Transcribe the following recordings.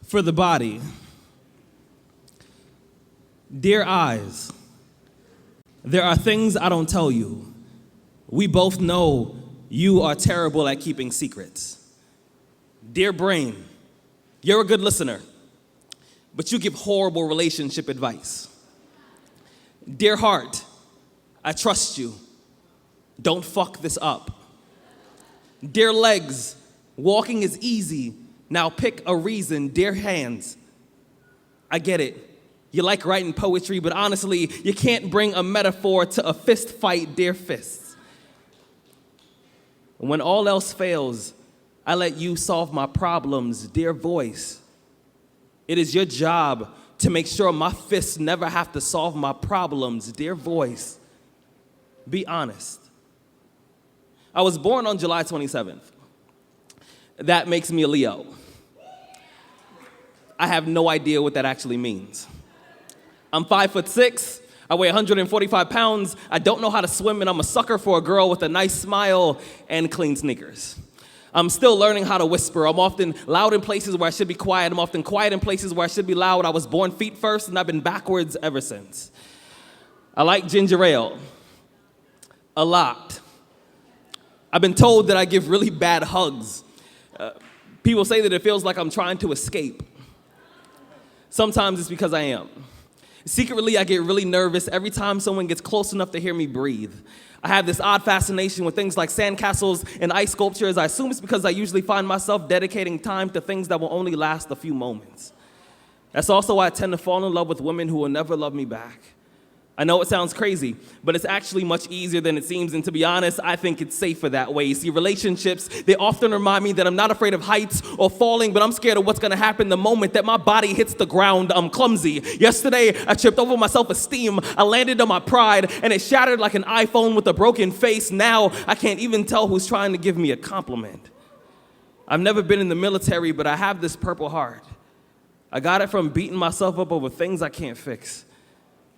For the body. Dear eyes, there are things I don't tell you. We both know you are terrible at keeping secrets. Dear brain, you're a good listener, but you give horrible relationship advice. Dear heart, I trust you. Don't fuck this up. Dear legs, walking is easy. Now pick a reason. Dear hands, I get it. You like writing poetry, but honestly, you can't bring a metaphor to a fist fight, dear fists. When all else fails, I let you solve my problems, dear voice. It is your job to make sure my fists never have to solve my problems, dear voice. Be honest. I was born on July 27th. That makes me a Leo. I have no idea what that actually means. I'm 5'6", I weigh 145 pounds, I don't know how to swim, and I'm a sucker for a girl with a nice smile and clean sneakers. I'm still learning how to whisper. I'm often loud in places where I should be quiet. I'm often quiet in places where I should be loud. I was born feet first, and I've been backwards ever since. I like ginger ale. A lot. I've been told that I give really bad hugs. People say that it feels like I'm trying to escape. Sometimes it's because I am. Secretly, I get really nervous every time someone gets close enough to hear me breathe. I have this odd fascination with things like sandcastles and ice sculptures. I assume it's because I usually find myself dedicating time to things that will only last a few moments. That's also why I tend to fall in love with women who will never love me back. I know it sounds crazy, but it's actually much easier than it seems, and to be honest, I think it's safer that way. You see, relationships, they often remind me that I'm not afraid of heights or falling, but I'm scared of what's gonna happen the moment that my body hits the ground. I'm clumsy. Yesterday, I tripped over my self-esteem, I landed on my pride, and it shattered like an iPhone with a broken face. Now, I can't even tell who's trying to give me a compliment. I've never been in the military, but I have this purple heart. I got it from beating myself up over things I can't fix.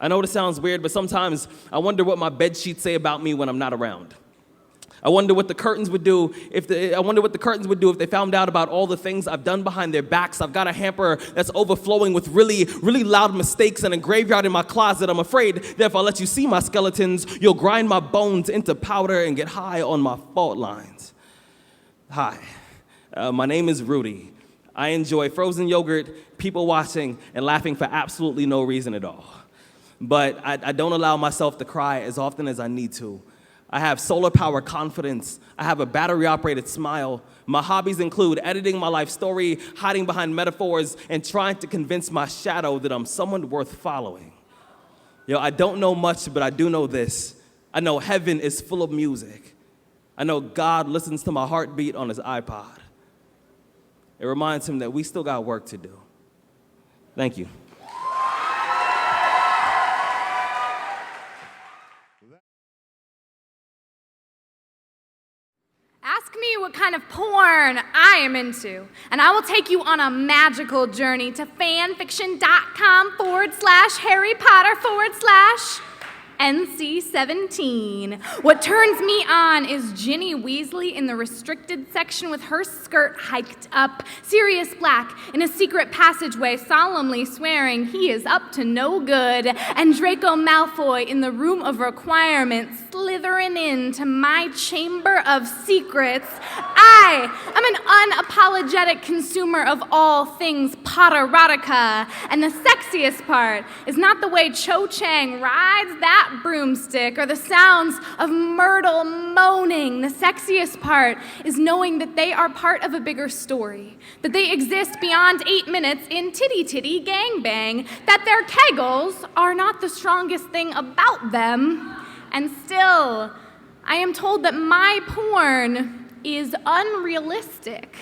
I know this sounds weird, but sometimes I wonder what my bed sheets say about me when I'm not around. I wonder what the curtains would do if they found out about all the things I've done behind their backs. I've got a hamper that's overflowing with really, really loud mistakes and a graveyard in my closet. I'm afraid that if I let you see my skeletons, you'll grind my bones into powder and get high on my fault lines. Hi, my name is Rudy. I enjoy frozen yogurt, people watching, and laughing for absolutely no reason at all. But I don't allow myself to cry as often as I need to. I have solar power confidence. I have a battery-operated smile. My hobbies include editing my life story, hiding behind metaphors, and trying to convince my shadow that I'm someone worth following. I don't know much, but I do know this. I know heaven is full of music. I know God listens to my heartbeat on his iPod. It reminds him that we still got work to do. Thank you. Ask me what kind of porn I am into, and I will take you on a magical journey to fanfiction.com/Harry Potter/NC-17. What turns me on is Ginny Weasley in the restricted section with her skirt hiked up, Sirius Black in a secret passageway solemnly swearing he is up to no good, and Draco Malfoy in the room of requirements slithering into my chamber of secrets. I am an unapologetic consumer of all things Potterotica, and the sexiest part is not the way Cho Chang rides that broomstick or the sounds of Myrtle moaning. The sexiest part is knowing that they are part of a bigger story, that they exist beyond 8 minutes in Titty Titty Gangbang, that their kegels are not the strongest thing about them, and still, I am told that my porn is unrealistic.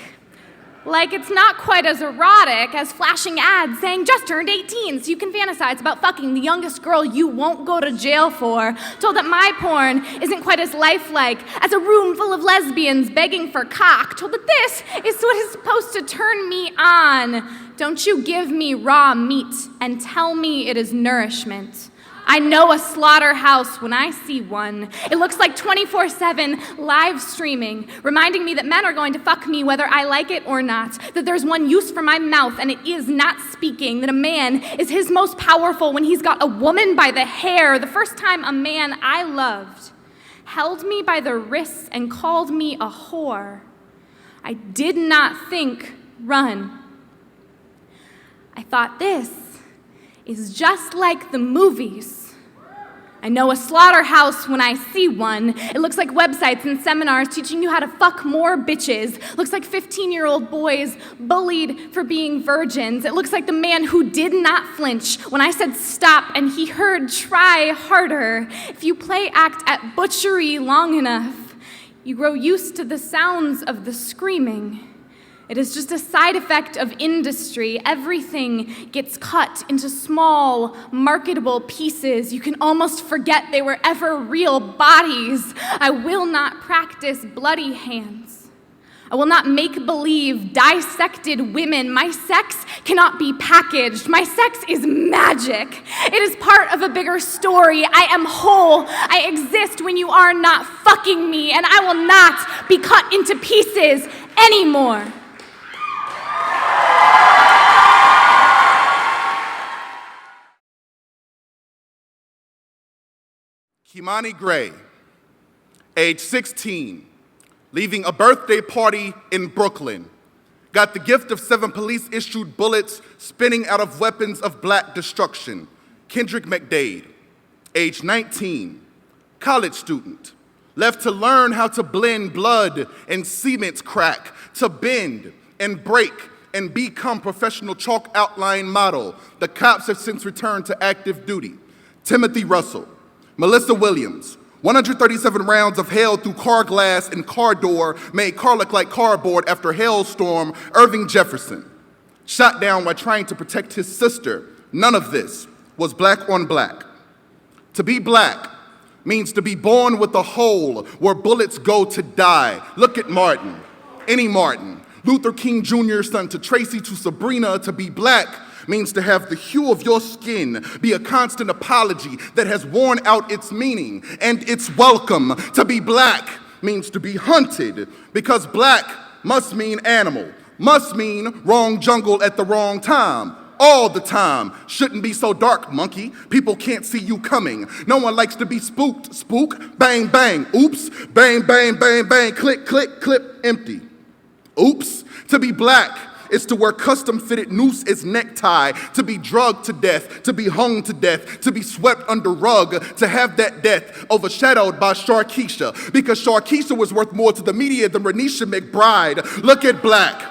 Like it's not quite as erotic as flashing ads saying just turned 18 so you can fantasize about fucking the youngest girl you won't go to jail for. Told that my porn isn't quite as lifelike as a room full of lesbians begging for cock. Told that this is what is supposed to turn me on. Don't you give me raw meat and tell me it is nourishment. I know a slaughterhouse when I see one. It looks like 24/7 live streaming, reminding me that men are going to fuck me whether I like it or not, that there's one use for my mouth and it is not speaking, that a man is his most powerful when he's got a woman by the hair. The first time a man I loved held me by the wrists and called me a whore, I did not think run. I thought, this is just like the movies. I know a slaughterhouse when I see one. It looks like websites and seminars teaching you how to fuck more bitches. Looks like 15-year-old boys bullied for being virgins. It looks like the man who did not flinch when I said stop and he heard try harder. If you play act at butchery long enough, you grow used to the sounds of the screaming. It is just a side effect of industry. Everything gets cut into small, marketable pieces. You can almost forget they were ever real bodies. I will not practice bloody hands. I will not make believe dissected women. My sex cannot be packaged. My sex is magic. It is part of a bigger story. I am whole. I exist when you are not fucking me, and I will not be cut into pieces anymore. Imani Gray, age 16, leaving a birthday party in Brooklyn, got the gift of 7 police-issued bullets spinning out of weapons of black destruction. Kendrick McDade, age 19, college student, left to learn how to blend blood and cement crack, to bend and break and become professional chalk outline model. The cops have since returned to active duty. Timothy Russell, Melissa Williams, 137 rounds of hail through car glass and car door made car look like cardboard after hailstorm. Irving Jefferson, shot down while trying to protect his sister. None of this was black on black. To be black means to be born with a hole where bullets go to die. Look at Martin, any Martin, Luther King Jr.'s son to Tracy to Sabrina. To be black means to have the hue of your skin be a constant apology that has worn out its meaning and its welcome. To be black means to be hunted, because black must mean animal, must mean wrong jungle at the wrong time. All the time. Shouldn't be so dark, monkey. People can't see you coming. No one likes to be spooked. Spook, bang, bang. Oops, bang, bang, bang, bang. Click, click, clip, empty. Oops. To be black is to wear custom-fitted noose as necktie, to be drugged to death, to be hung to death, to be swept under rug, to have that death overshadowed by Sharkeisha, because Sharkeisha was worth more to the media than Renisha McBride. Look at black.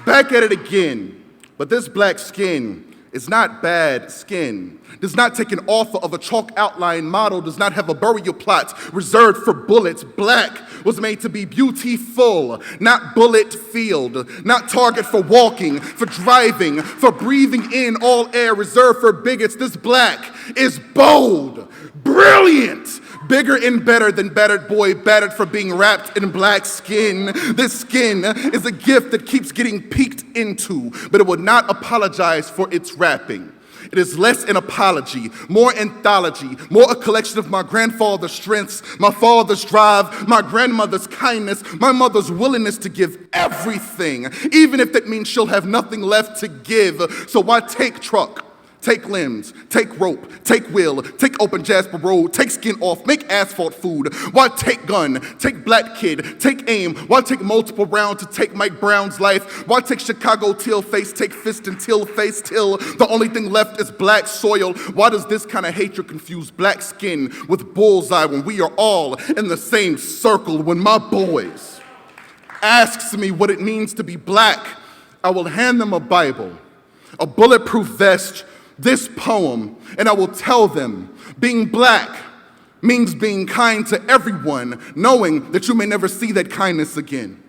Back at it again. But this black skin is not bad skin, does not take an offer of a chalk outline model, does not have a burial plot reserved for bullets. Black was made to be beautiful, not bullet field, not target for walking, for driving, for breathing in all air reserved for bigots. This black is bold, brilliant, bigger and better than battered boy battered for being wrapped in black skin. This skin is a gift that keeps getting peeked into, but it will not apologize for its wrapping. It is less an apology, more anthology, more a collection of my grandfather's strengths, my father's drive, my grandmother's kindness, my mother's willingness to give everything, even if that means she'll have nothing left to give. So why take truck? Take limbs, take rope, take wheel, take open Jasper Road, take skin off, make asphalt food. Why take gun, take black kid, take aim? Why take multiple rounds to take Mike Brown's life? Why take Chicago till face, take fist until face till the only thing left is black soil? Why does this kind of hatred confuse black skin with bullseye when we are all in the same circle? When my boys asks me what it means to be black, I will hand them a Bible, a bulletproof vest, this poem, and I will tell them being black means being kind to everyone, knowing that you may never see that kindness again.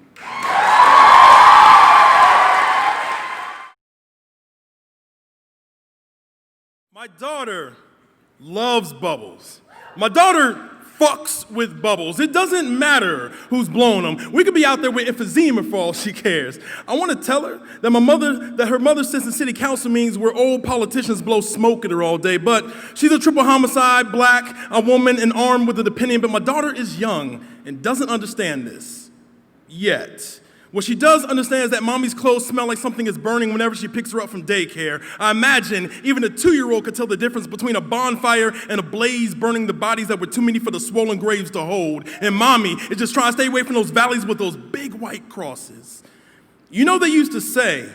My daughter loves bubbles. My daughter fucks with bubbles. It doesn't matter who's blowing them. We could be out there with emphysema for all she cares. I want to tell her that her mother sits in city council meetings where old politicians blow smoke at her all day, but she's a triple homicide, black, a woman, and armed with an opinion, but my daughter is young and doesn't understand this yet. What she does understand is that mommy's clothes smell like something is burning whenever she picks her up from daycare. I imagine even a 2-year-old could tell the difference between a bonfire and a blaze burning the bodies that were too many for the swollen graves to hold. And mommy is just trying to stay away from those valleys with those big white crosses. You know, they used to say,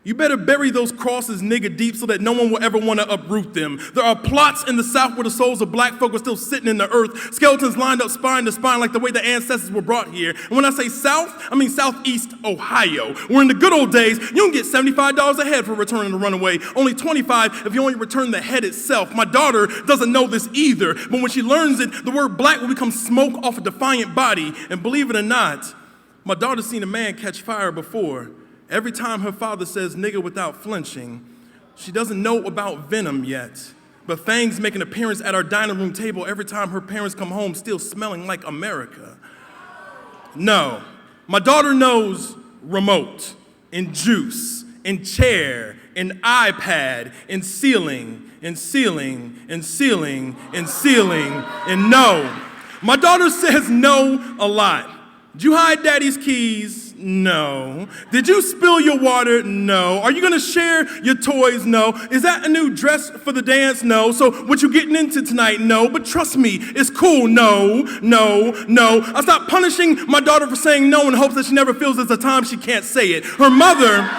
you better bury those crosses nigga deep so that no one will ever want to uproot them. There are plots in the South where the souls of black folk are still sitting in the earth, skeletons lined up spine to spine like the way the ancestors were brought here. And when I say South, I mean Southeast Ohio, where in the good old days, you don't get $75 a head for returning a runaway, only $25 if you only return the head itself. My daughter doesn't know this either, but when she learns it, the word black will become smoke off a defiant body. And believe it or not, my daughter's seen a man catch fire before. Every time her father says nigga without flinching, she doesn't know about venom yet, but fangs make an appearance at our dining room table every time her parents come home still smelling like America. No, my daughter knows remote, and juice, and chair, and iPad, and ceiling, and ceiling, and ceiling, and ceiling, and no. My daughter says no a lot. Did you hide daddy's keys? No. Did you spill your water? No. Are you gonna share your toys? No. Is that a new dress for the dance? No. So what you getting into tonight? No. But trust me, it's cool. No, no, no. I stopped punishing my daughter for saying no in hopes that she never feels there's a time she can't say it. Her mother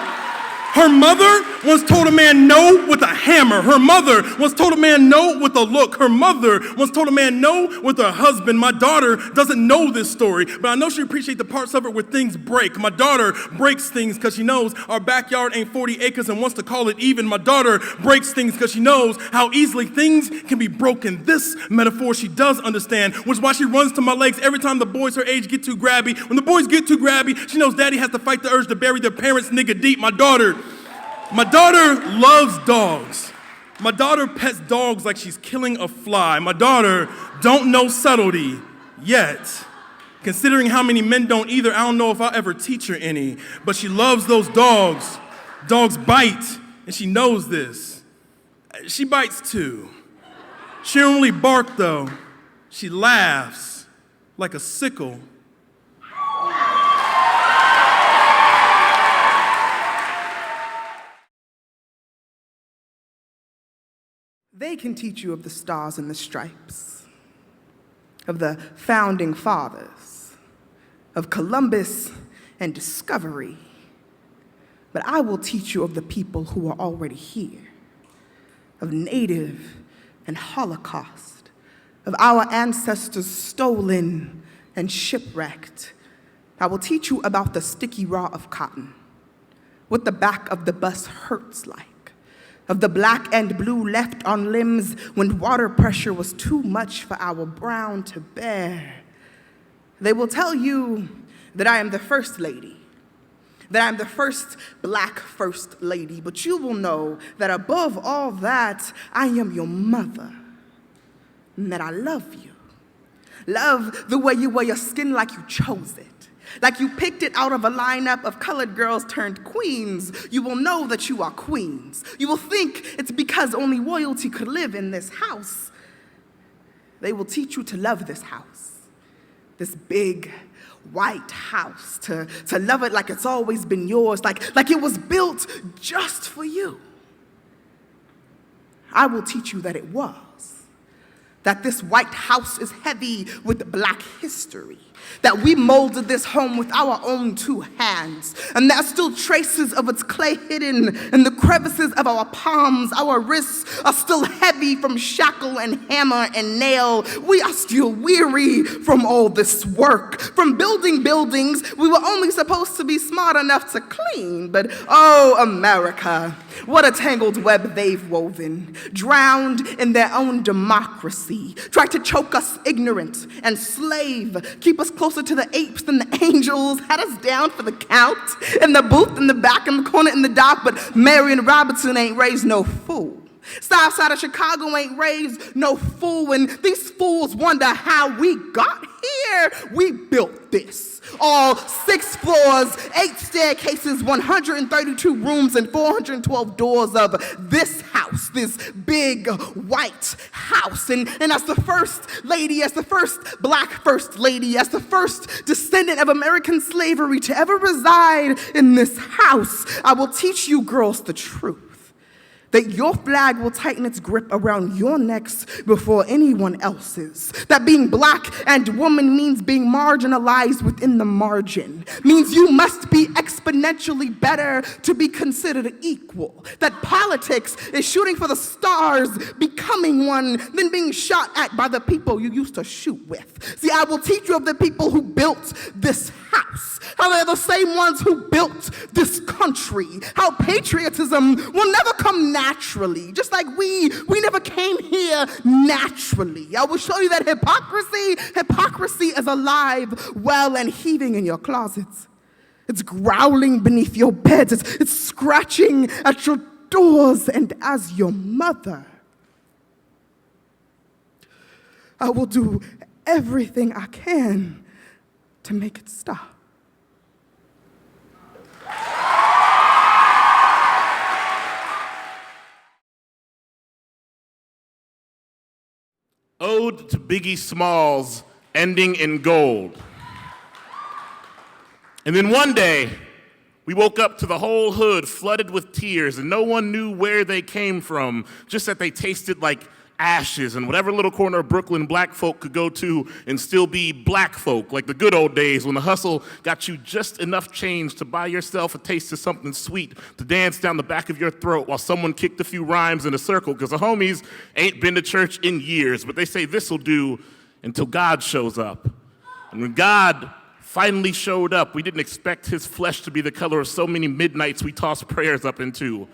once told a man no with a hammer. Her mother once told a man no with a look. Her mother once told a man no with her husband. My daughter doesn't know this story, but I know she appreciates the parts of it where things break. My daughter breaks things because she knows our backyard ain't 40 acres and wants to call it even. My daughter breaks things because she knows how easily things can be broken. This metaphor she does understand, which is why she runs to my legs every time the boys her age get too grabby. When the boys get too grabby, she knows daddy has to fight the urge to bury their parents nigga deep. My daughter loves dogs. My daughter pets dogs like she's killing a fly. My daughter don't know subtlety yet. Considering how many men don't either, I don't know if I'll ever teach her any. But she loves those dogs. Dogs bite, and she knows this. She bites too. She don't really bark though. She laughs like a sickle. They can teach you of the stars and the stripes, of the founding fathers, of Columbus and discovery. But I will teach you of the people who are already here, of Native and Holocaust, of our ancestors stolen and shipwrecked. I will teach you about the sticky raw of cotton, what the back of the bus hurts like, of the black and blue left on limbs when water pressure was too much for our brown to bear. They will tell you that I am the first lady, that I am the first black first lady, but you will know that above all that, I am your mother, and that I love you. Love the way you wear your skin like you chose it. Like you picked it out of a lineup of colored girls turned queens. You will know that you are queens. You will think it's because only royalty could live in this house. They will teach you to love this house, this big white house, to love it like it's always been yours, like it was built just for you. I will teach you that it was, that this white house is heavy with black history, that we molded this home with our own 2 hands, and there are still traces of its clay hidden in the crevices of our palms. Our wrists are still heavy from shackle and hammer and nail. We are still weary from all this work, from building buildings we were only supposed to be smart enough to clean. But oh, America, what a tangled web they've woven, drowned in their own democracy, tried to choke us ignorant and slave, keep us closer to the apes than the angels, had us down for the count, in the booth, in the back, in the corner, in the dock, but Marion Robertson ain't raised no fool. South side of Chicago ain't raised no fool, and these fools wonder how we got here. We built this. All 6 floors, 8 staircases, 132 rooms, and 412 doors of this house, this big white house. And as the first lady, as the first black first lady, as the first descendant of American slavery to ever reside in this house, I will teach you girls the truth. That your flag will tighten its grip around your necks before anyone else's. That being black and woman means being marginalized within the margin. Means you must be exponentially better to be considered equal. That politics is shooting for the stars, becoming one, then being shot at by the people you used to shoot with. See, I will teach you of the people who built this house. How they're the same ones who built this country. How patriotism will never come naturally, just like we never came here naturally. I will show you that hypocrisy is alive, well, and heaving in your closets. It's growling beneath your beds. It's scratching at your doors. And as your mother, I will do everything I can to make it stop. Ode to Biggie Smalls, ending in gold. And then one day, we woke up to the whole hood flooded with tears, and no one knew where they came from, just that they tasted like ashes in whatever little corner of Brooklyn black folk could go to and still be black folk, like the good old days when the hustle got you just enough change to buy yourself a taste of something sweet to dance down the back of your throat while someone kicked a few rhymes in a circle, because the homies ain't been to church in years, but they say this'll do until God shows up. And when God finally showed up, we didn't expect his flesh to be the color of so many midnights we tossed prayers up into,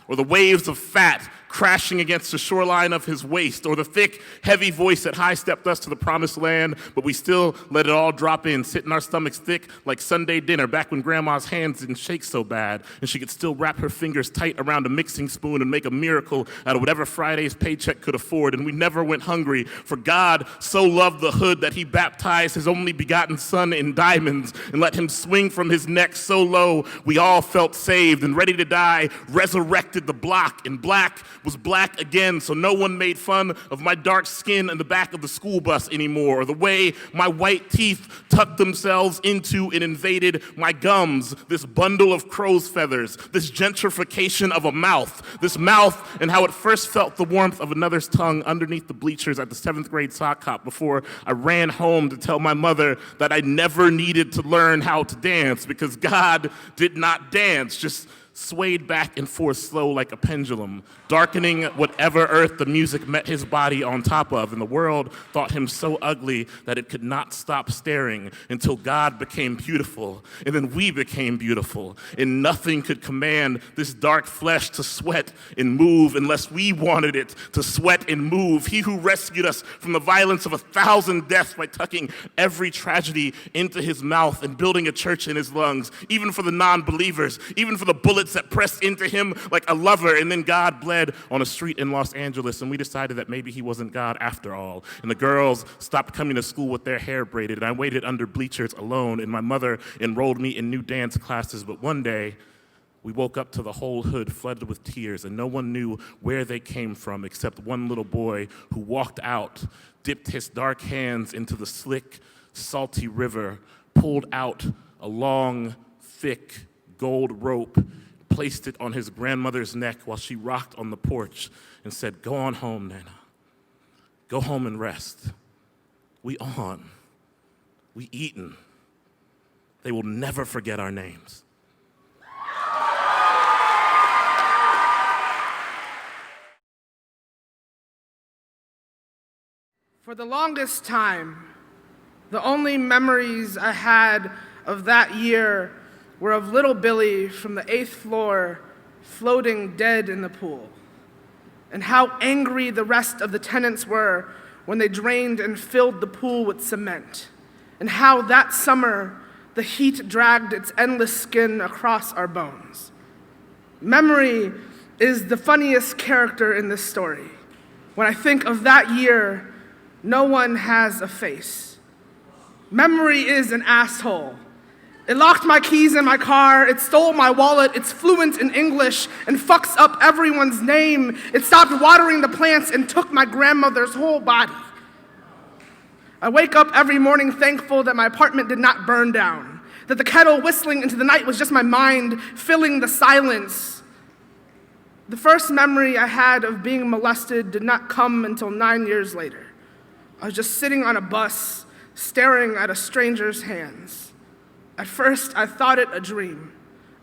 or the waves of fat crashing against the shoreline of his waist, or the thick, heavy voice that high-stepped us to the promised land, but we still let it all drop in, sitting our stomachs thick like Sunday dinner, back when grandma's hands didn't shake so bad, and she could still wrap her fingers tight around a mixing spoon and make a miracle out of whatever Friday's paycheck could afford, and we never went hungry, for God so loved the hood that he baptized his only begotten son in diamonds and let him swing from his neck so low we all felt saved and ready to die, resurrected the block, and black was black again, so no one made fun of my dark skin in the back of the school bus anymore, or the way my white teeth tucked themselves into and invaded my gums, this bundle of crow's feathers, this gentrification of a mouth, this mouth and how it first felt the warmth of another's tongue underneath the bleachers at the 7th grade sock hop before I ran home to tell my mother that I never needed to learn how to dance because God did not dance, just swayed back and forth slow like a pendulum, darkening whatever earth the music met his body on top of, and the world thought him so ugly that it could not stop staring until God became beautiful, and then we became beautiful, and nothing could command this dark flesh to sweat and move unless we wanted it to sweat and move. He who rescued us from the violence of 1,000 deaths by tucking every tragedy into his mouth and building a church in his lungs, even for the non-believers, even for the bullets that pressed into him like a lover, and then God bled on a street in Los Angeles, and we decided that maybe he wasn't God after all, and the girls stopped coming to school with their hair braided, and I waited under bleachers alone, and my mother enrolled me in new dance classes, but one day, we woke up to the whole hood flooded with tears, and no one knew where they came from except one little boy who walked out, dipped his dark hands into the slick, salty river, pulled out a long, thick gold rope, placed it on his grandmother's neck while she rocked on the porch and said, "Go on home, Nana. Go home and rest. We on. We eatin'. They will never forget our names." For the longest time, the only memories I had of that year were of little Billy from the 8th floor floating dead in the pool, and how angry the rest of the tenants were when they drained and filled the pool with cement, and how that summer the heat dragged its endless skin across our bones. Memory is the funniest character in this story. When I think of that year, no one has a face. Memory is an asshole. It locked my keys in my car, it stole my wallet, it's fluent in English and fucks up everyone's name. It stopped watering the plants and took my grandmother's whole body. I wake up every morning thankful that my apartment did not burn down, that the kettle whistling into the night was just my mind filling the silence. The first memory I had of being molested did not come until 9 years later. I was just sitting on a bus, staring at a stranger's hands. At first, I thought it a dream.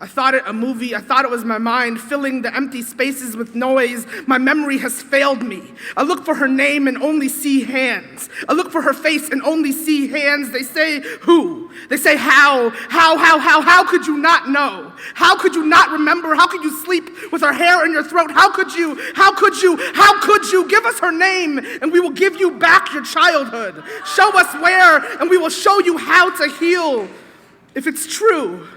I thought it a movie. I thought it was my mind filling the empty spaces with noise. My memory has failed me. I look for her name and only see hands. I look for her face and only see hands. They say who? They say how? How could you not know? How could you not remember? How could you sleep with her hair in your throat? How could you? Give us her name and we will give you back your childhood. Show us where and we will show you how to heal. If it's true,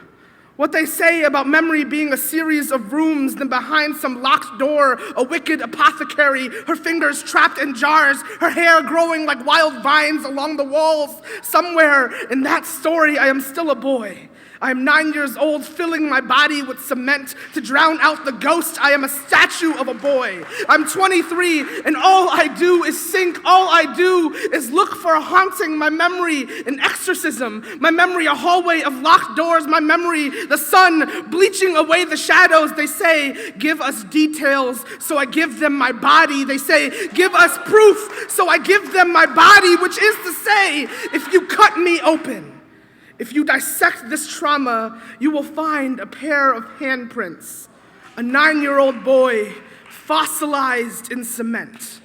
what they say about memory being a series of rooms, then behind some locked door, a wicked apothecary, her fingers trapped in jars, her hair growing like wild vines along the walls, somewhere in that story, I am still a boy. I am 9 years old, filling my body with cement to drown out the ghost. I am a statue of a boy. I'm 23, and all I do is sink. All I do is look for a haunting. My memory, an exorcism. My memory, a hallway of locked doors. My memory, the sun bleaching away the shadows. They say, give us details, so I give them my body. They say, give us proof, so I give them my body, which is to say, if you cut me open, if you dissect this trauma, you will find a pair of handprints, a 9-year-old boy fossilized in cement.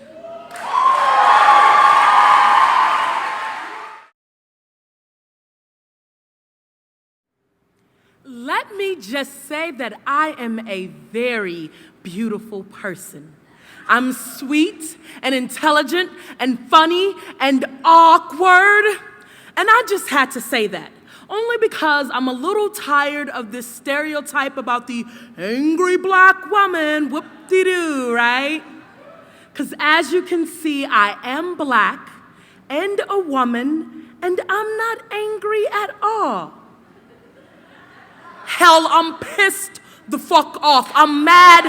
Let me just say that I am a very beautiful person. I'm sweet and intelligent and funny and awkward. And I just had to say that. Only because I'm a little tired of this stereotype about the angry black woman, whoop-de-doo, right? Because as you can see, I am black and a woman, and I'm not angry at all. Hell, I'm pissed the fuck off. I'm mad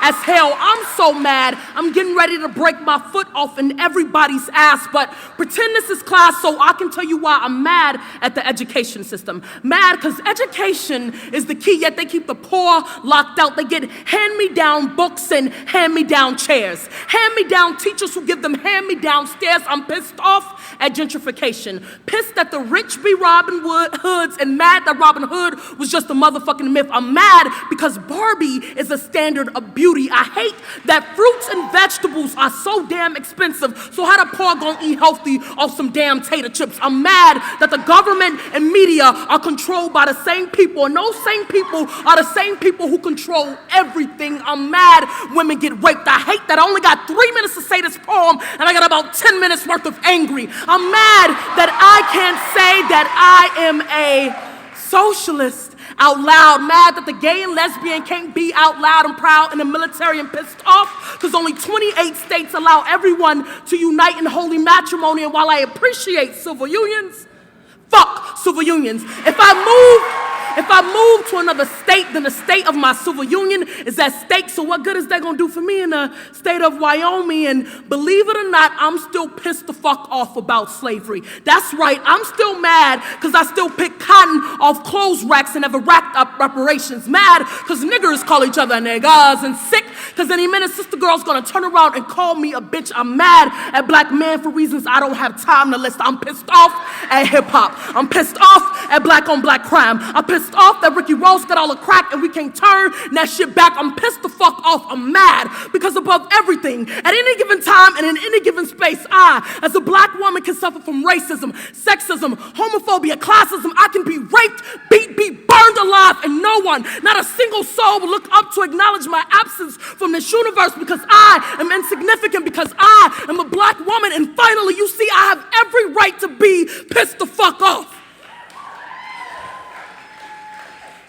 as hell. I'm so mad. I'm getting ready to break my foot off in everybody's ass, but pretend this is class so I can tell you why I'm mad at the education system. Mad because education is the key, yet they keep the poor locked out. They get hand-me-down books and hand-me-down chairs. Hand-me-down teachers who give them hand-me-down stares. I'm pissed off at gentrification. Pissed that the rich be Robin Hoods and mad that Robin Hood was just a motherfucking myth. I'm mad because Barbie is a standard of beauty. I hate that fruits and vegetables are so damn expensive, so how the poor gonna eat healthy off some damn tater chips? I'm mad that the government and media are controlled by the same people, and those same people are the same people who control everything. I'm mad women get raped. I hate that I only got 3 minutes to say this poem, and I got about 10 minutes worth of angry. I'm mad that I can't say that I am a socialist out loud, mad that the gay and lesbian can't be out loud and proud in the military, and pissed off because only 28 states allow everyone to unite in holy matrimony. And while I appreciate civil unions, fuck civil unions. If I move to another state, then the state of my civil union is at stake. So what good is that gonna do for me in the state of Wyoming? And believe it or not, I'm still pissed the fuck off about slavery. That's right, I'm still mad because I still pick cotton off clothes racks and never racked up reparations. Mad because niggers call each other niggas, and sick because any minute sister girl's gonna turn around and call me a bitch. I'm mad at black men for reasons I don't have time to list. I'm pissed off at hip hop. I'm pissed off at black on black crime. I'm pissed off that Ricky Ross got all the crack and we can't turn that shit back. I'm pissed the fuck off. I'm mad because above everything, at any given time and in any given space, I, as a black woman, can suffer from racism, sexism, homophobia, classism. I can be raped, be burned alive, and no one, not a single soul, will look up to acknowledge my absence from this universe because I am insignificant, because I am a black woman. And finally, you see, I have every right to be pissed the fuck off.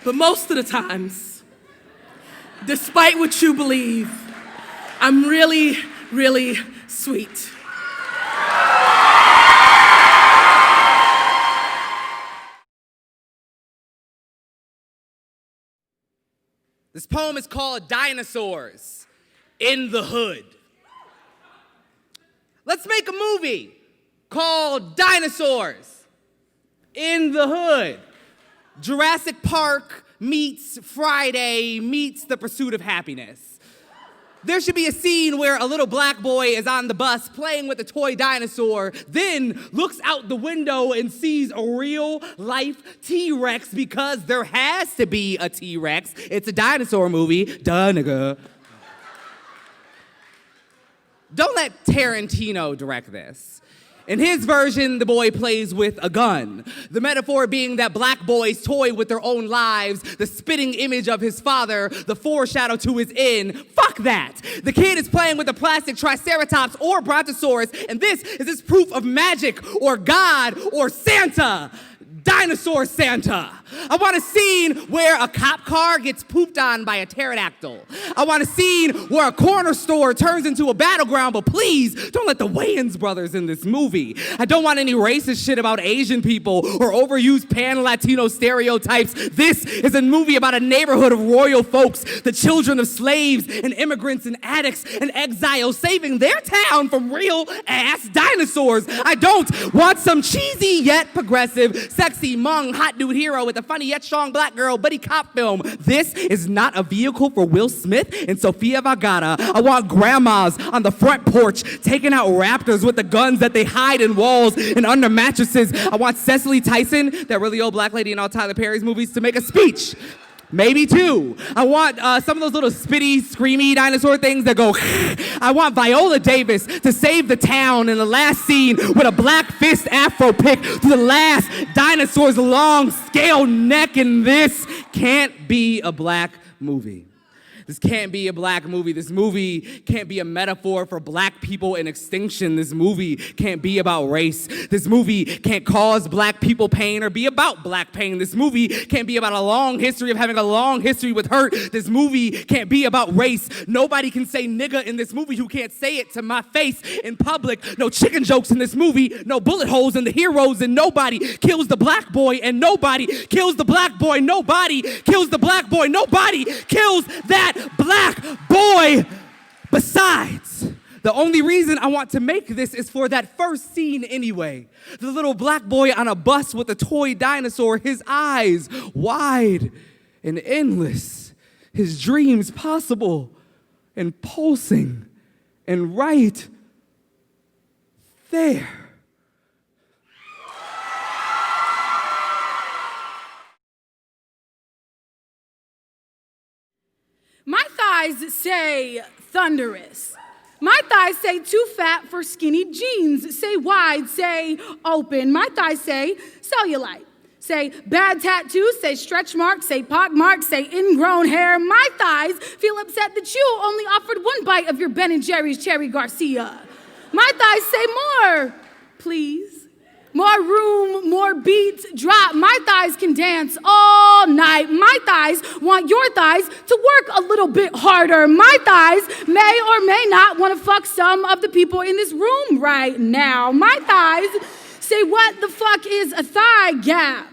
But most of the times, Despite what you believe, I'm really, really sweet. This poem is called Dinosaurs in the Hood. Let's make a movie called Dinosaurs in the Hood. Jurassic Park meets Friday meets The Pursuit of Happiness. There should be a scene where a little black boy is on the bus playing with a toy dinosaur, then looks out the window and sees a real-life T-Rex because there has to be a T-Rex. It's a dinosaur movie. Duh, nigga. Don't let Tarantino direct this. In his version, the boy plays with a gun. The metaphor being that black boys toy with their own lives, the spitting image of his father, the foreshadow to his end. Fuck that. The kid is playing with a plastic triceratops or brontosaurus, and this is proof of magic or God or Santa. Dinosaur Santa. I want a scene where a cop car gets pooped on by a pterodactyl. I want a scene where a corner store turns into a battleground, but please don't let the Wayans brothers in this movie. I don't want any racist shit about Asian people or overused pan-Latino stereotypes. This is a movie about a neighborhood of royal folks, the children of slaves and immigrants and addicts and exiles saving their town from real-ass dinosaurs. I don't want some cheesy yet progressive, sexy, Hmong, hot dude hero with a funny yet strong black girl buddy cop film. This is not a vehicle for Will Smith and Sofia Vergara. I want grandmas on the front porch taking out raptors with the guns that they hide in walls and under mattresses. I want Cecily Tyson, that really old black lady in all Tyler Perry's movies, to make a speech. Maybe two. I want some of those little spitty, screamy dinosaur things that go. I want Viola Davis to save the town in the last scene with a black fist afro pick through the last dinosaur's long scale neck, and this can't be a black movie. This can't be a black movie. This movie can't be a metaphor for black people in extinction. This movie can't be about race. This movie can't cause black people pain or be about black pain. This movie can't be about a long history of having a long history with hurt. This movie can't be about race. Nobody can say nigga in this movie who can't say it to my face in public. No chicken jokes in this movie. No bullet holes in the heroes, and nobody kills the black boy, and nobody kills the black boy. Nobody kills the black boy. Nobody kills that black boy. Besides, the only reason I want to make this is for that first scene anyway. The little black boy on a bus with a toy dinosaur, his eyes wide and endless, his dreams possible and pulsing and right there. My thighs say thunderous. My thighs say too fat for skinny jeans. Say wide, say open. My thighs say cellulite. Say bad tattoos, say stretch marks, say pock marks, say ingrown hair. My thighs feel upset that you only offered one bite of your Ben & Jerry's Cherry Garcia. My thighs say more, please. More room, more beats, drop. My thighs can dance all night. My thighs want your thighs to work a little bit harder. My thighs may or may not want to fuck some of the people in this room right now. My thighs say, what the fuck is a thigh gap?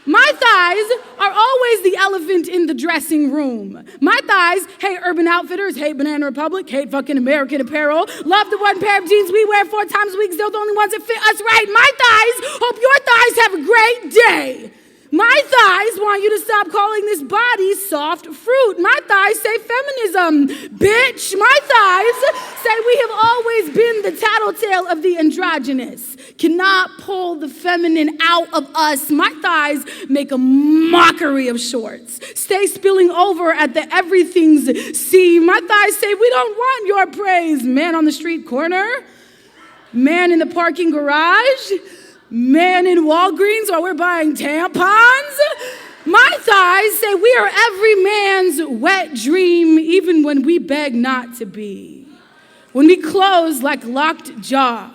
My thighs are always the elephant in the dressing room. My thighs hate Urban Outfitters, hate Banana Republic, hate fucking American Apparel, love the one pair of jeans we wear 4 times a week, still the only ones that fit us right. My thighs hope your thighs have a great day. My thighs want you to stop calling this body soft fruit. My thighs say feminism, bitch. My thighs say we have always been the tattletale of the androgynous. Cannot pull the feminine out of us. My thighs make a mockery of shorts. Stay spilling over at the everything's sea. My thighs say we don't want your praise. Man on the street corner, man in the parking garage, man in Walgreens while we're buying tampons. My thighs say we are every man's wet dream, even when we beg not to be. When we close like locked jaw,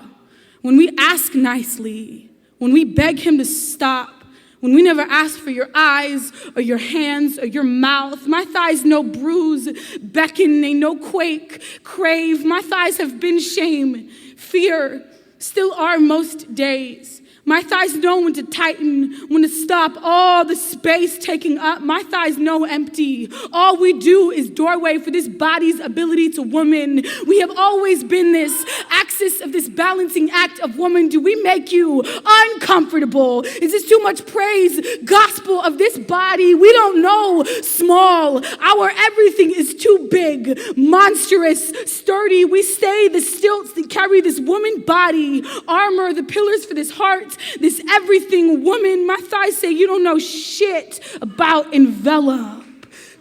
when we ask nicely, when we beg him to stop, When we never asked for your eyes or your hands or your mouth. My thighs know bruise, beckon, they know quake, crave. My thighs have been shame, fear, still are most days. My thighs know when to tighten, when to stop, all the space taking up. My thighs know empty. All we do is doorway for this body's ability to woman. We have always been this axis of this balancing act of woman. Do we make you uncomfortable? Is this too much praise? Gospel of this body. We don't know small. Our everything is too big, monstrous, sturdy. We stay the stilts that carry this woman body, armor, the pillars for this heart. This everything woman, my thighs say you don't know shit about envelop.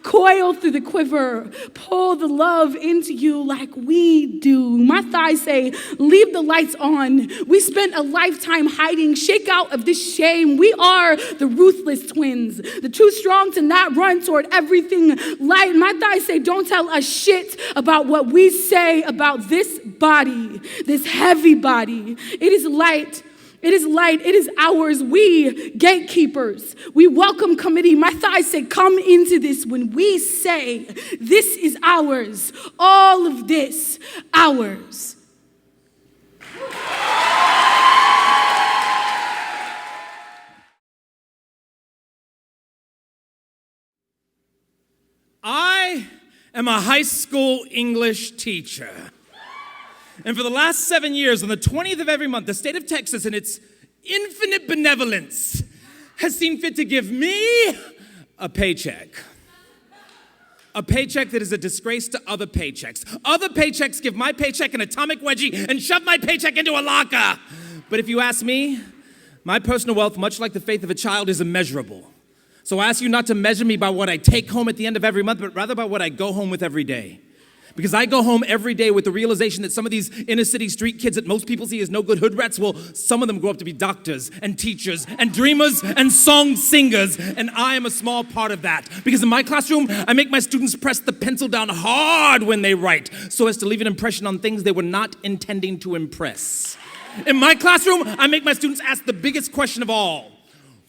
Coil through the quiver, pull the love into you like we do. My thighs say, leave the lights on. We spent a lifetime hiding, shake out of this shame. We are the ruthless twins, the too strong to not run toward everything light. My thighs say, don't tell us shit about what we say about this body, this heavy body. It is light. It is light, it is ours, we gatekeepers, we welcome committee. My thighs say come into this when we say this is ours, all of this ours. I am a high school English teacher. And for the last 7 years, on the 20th of every month, the state of Texas, in its infinite benevolence, has seen fit to give me a paycheck. A paycheck that is a disgrace to other paychecks. Other paychecks give my paycheck an atomic wedgie and shove my paycheck into a locker. But if you ask me, my personal wealth, much like the faith of a child, is immeasurable. So I ask you not to measure me by what I take home at the end of every month, but rather by what I go home with every day. Because I go home every day with the realization that some of these inner city street kids that most people see as no good hood rats, well, some of them grow up to be doctors and teachers and dreamers and song singers. And I am a small part of that. Because in my classroom, I make my students press the pencil down hard when they write so as to leave an impression on things they were not intending to impress. In my classroom, I make my students ask the biggest question of all.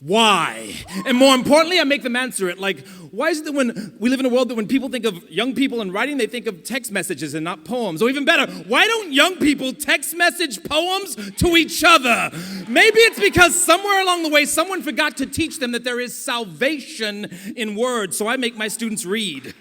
Why? And more importantly, I make them answer it. Like, why is it that when we live in a world that when people think of young people and writing, they think of text messages and not poems? Or even better, why don't young people text message poems to each other? Maybe it's because somewhere along the way, someone forgot to teach them that there is salvation in words. So I make my students read.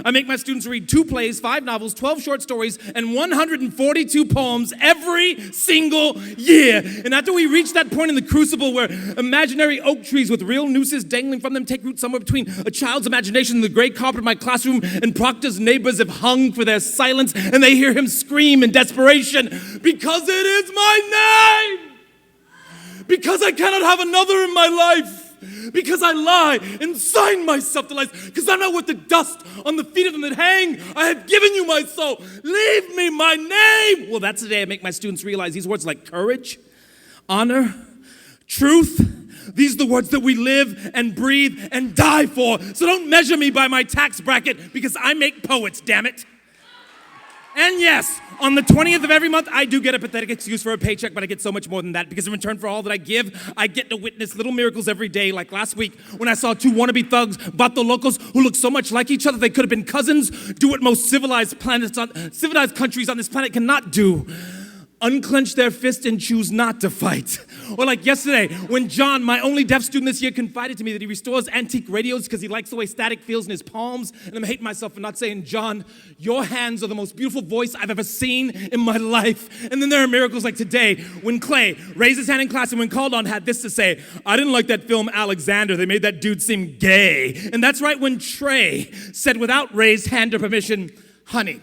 I make my students read 2 plays, 5 novels, 12 short stories, and 142 poems every single year. And after we reach that point in the crucible where imaginary oak trees with real nooses dangling from them take root somewhere between a child's imagination and the gray carpet of my classroom, and Proctor's neighbors have hung for their silence, and they hear him scream in desperation, because it is my name! Because I cannot have another in my life! Because I lie and sign myself to lies. Because I'm not worth the dust on the feet of them that hang. I have given you my soul. Leave me my name. Well, that's the day I make my students realize these words like courage, honor, truth. These are the words that we live and breathe and die for. So don't measure me by my tax bracket because I make poets, damn it. And yes, on the 20th of every month, I do get a pathetic excuse for a paycheck, but I get so much more than that because in return for all that I give, I get to witness little miracles every day. Like last week when I saw 2 wannabe thugs, vato locos, who look so much like each other they could have been cousins, do what most civilized countries on this planet cannot do. Unclench their fist and choose not to fight. Or like yesterday, when John, my only deaf student this year, confided to me that he restores antique radios because he likes the way static feels in his palms. And I'm hating myself for not saying, John, your hands are the most beautiful voice I've ever seen in my life. And then there are miracles like today, when Clay raised his hand in class and when called on had this to say, I didn't like that film Alexander. They made that dude seem gay. And that's right when Trey said without raised hand or permission, honey,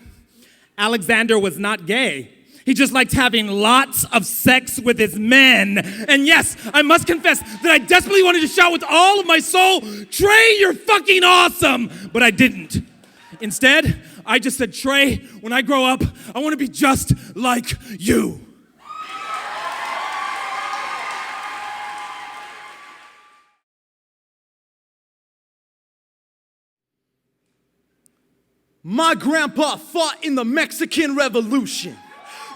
Alexander was not gay. He just liked having lots of sex with his men. And yes, I must confess that I desperately wanted to shout with all of my soul, Trey, you're fucking awesome. But I didn't. Instead, I just said, Trey, when I grow up, I want to be just like you. My grandpa fought in the Mexican Revolution.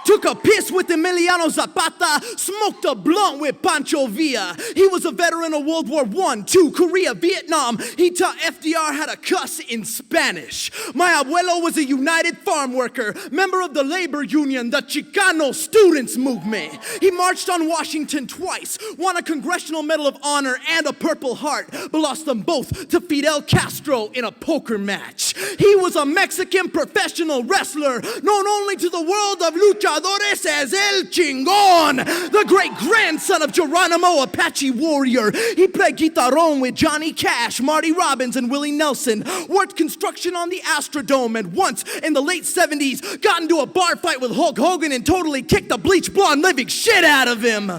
Took a piss with Emiliano Zapata, smoked a blunt with Pancho Villa. He was a veteran of World War I, II, Korea, Vietnam. He taught FDR how to cuss in Spanish. My abuelo was a United Farm Worker, member of the labor union, the Chicano Students Movement. He marched on Washington twice, won a Congressional Medal of Honor and a Purple Heart, but lost them both to Fidel Castro in a poker match. He was a Mexican professional wrestler, known only to the world of luchadores as El Chingon, the great-grandson of Geronimo Apache Warrior. He played guitarrón with Johnny Cash, Marty Robbins, and Willie Nelson, worked construction on the Astrodome, and once in the late 70s got into a bar fight with Hulk Hogan and totally kicked the bleach blonde living shit out of him.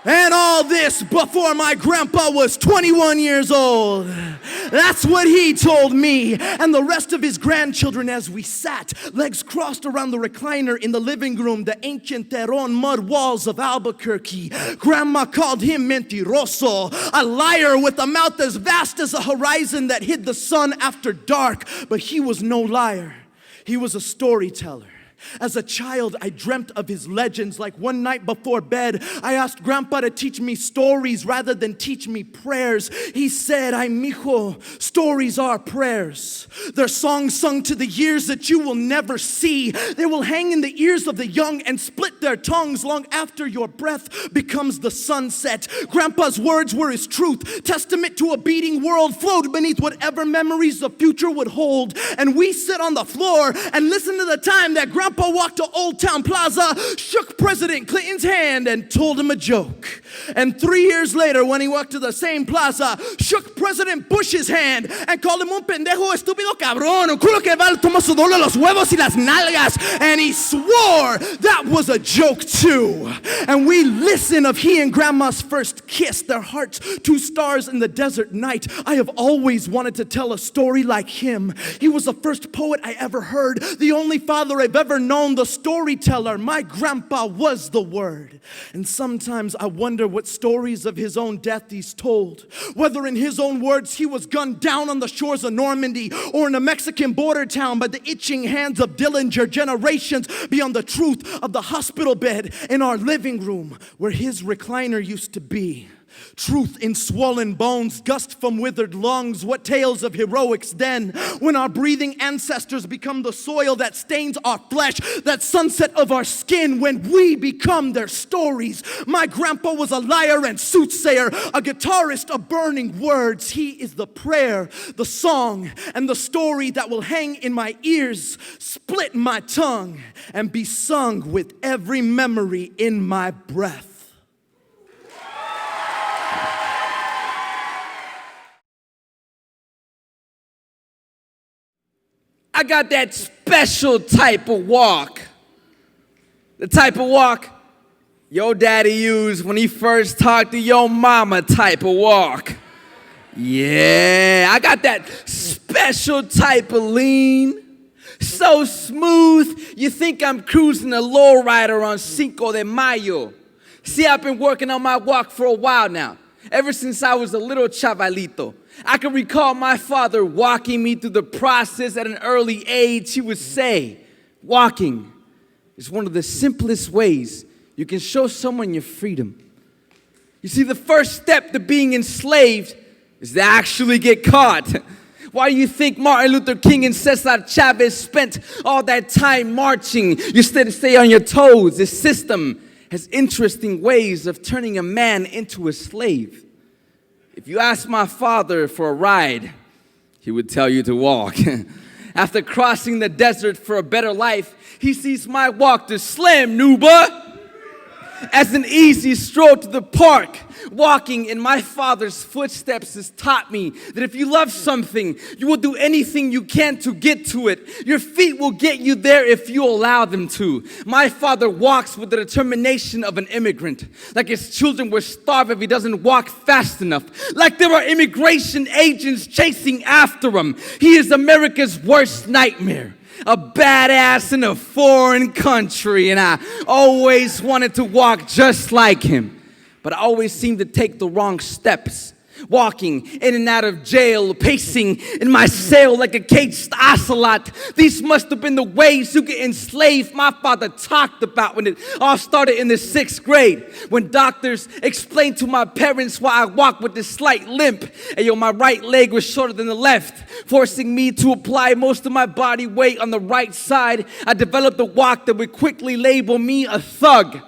And all this before my grandpa was 21 years old. That's what he told me and the rest of his grandchildren as we sat, legs crossed around the recliner in the living room, the ancient Teron mud walls of Albuquerque. Grandma called him mentiroso, a liar with a mouth as vast as a horizon that hid the sun after dark. But he was no liar. He was a storyteller. As a child, I dreamt of his legends. Like one night before bed, I asked Grandpa to teach me stories rather than teach me prayers. He said, "Ay, mijo, stories are prayers. They're songs sung to the years that you will never see. They will hang in the ears of the young and split their tongues long after your breath becomes the sunset." Grandpa's words were his truth, testament to a beating world flowed beneath whatever memories the future would hold. And we sit on the floor and listen to the time that Grandpa walked to Old Town Plaza, shook President Clinton's hand, and told him a joke. And 3 years later, when he walked to the same plaza, shook President Bush's hand and called him un pendejo, estúpido, cabrón, un culo que va tomar sudor de los huevos y las nalgas. And he swore that was a joke too. And we listen of he and Grandma's first kiss, their hearts, 2 stars in the desert night. I have always wanted to tell a story like him. He was the first poet I ever heard, the only father I've ever known, the storyteller. My grandpa was the word. And sometimes I wonder what stories of his own death he's told. Whether in his own words he was gunned down on the shores of Normandy or in a Mexican border town by the itching hands of Dillinger, generations beyond the truth of the hospital bed in our living room where his recliner used to be. Truth in swollen bones, gust from withered lungs. What tales of heroics then, when our breathing ancestors become the soil that stains our flesh, that sunset of our skin when we become their stories. My grandpa was a liar and soothsayer, a guitarist of burning words. He is the prayer, the song, and the story that will hang in my ears, split my tongue, and be sung with every memory in my breath. I got that special type of walk. The type of walk your daddy used when he first talked to your mama type of walk. Yeah, I got that special type of lean. So smooth, you think I'm cruising a lowrider on Cinco de Mayo. See, I've been working on my walk for a while now, ever since I was a little chavalito. I can recall my father walking me through the process at an early age. He would say, walking is one of the simplest ways you can show someone your freedom. You see, the first step to being enslaved is to actually get caught. Why do you think Martin Luther King and Cesar Chavez spent all that time marching? You stay on your toes. This system has interesting ways of turning a man into a slave. If you ask my father for a ride, he would tell you to walk. After crossing the desert for a better life, he sees my walk to Slim Nuba as an easy stroll to the park. Walking in my father's footsteps has taught me that if you love something, you will do anything you can to get to it. Your feet will get you there if you allow them to. My father walks with the determination of an immigrant. Like his children will starve if he doesn't walk fast enough. Like there are immigration agents chasing after him. He is America's worst nightmare. A badass in a foreign country, and I always wanted to walk just like him. But I always seemed to take the wrong steps. Walking in and out of jail, pacing in my cell like a caged ocelot. These must have been the ways you get enslaved my father talked about when it all started in the 6th grade. When doctors explained to my parents why I walked with this slight limp. And my right leg was shorter than the left, forcing me to apply most of my body weight on the right side. I developed a walk that would quickly label me a thug.